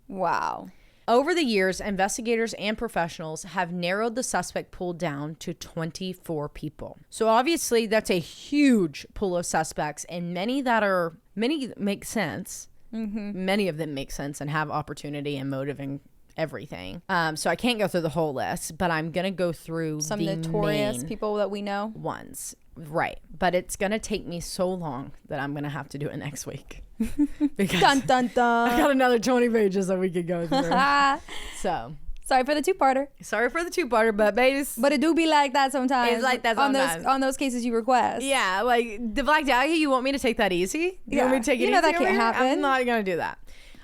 Wow. Over the years, investigators and professionals have narrowed the suspect pool down to 24 people. So obviously that's a huge pool of suspects, and many make sense. Mm-hmm. Many of them make sense and have opportunity and motive and everything. So I can't go through the whole list, but I'm going to go through some the notorious people that we know. Ones. Right. But it's going to take me so long that I'm going to have to do it next week. Because dun, dun, dun. I got another 20 pages that we could go through. So sorry for the two-parter. But it do be like that sometimes. It's like that sometimes. On those cases you request. Yeah, like the Black Dahlia, you want me to take that easy? You want me to take it easy? You know that can't happen. I'm not going to do that.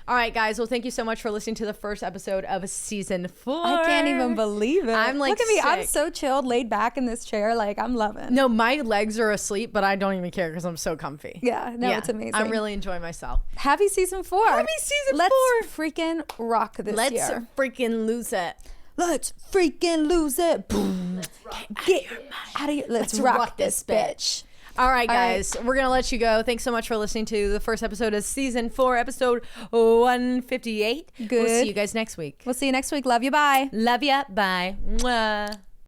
All right, guys. Well, thank you so much for listening to the first episode of season 4. I can't even believe it. I'm like, look at me. sick. I'm so chilled, laid back in this chair. Like, I'm loving. No, my legs are asleep, but I don't even care because I'm so comfy. Yeah, it's amazing. I'm really enjoying myself. Happy season 4. Happy season 4. Let's freaking rock this year. Let's freaking lose it. Let's freaking lose it. Boom. Get out of here. Let's rock this bitch. All right, guys, we're going to let you go. Thanks so much for listening to the first episode of season 4, episode 158. Good. We'll see you guys next week. We'll see you next week. Love you. Bye. Love ya. Bye. Mwah.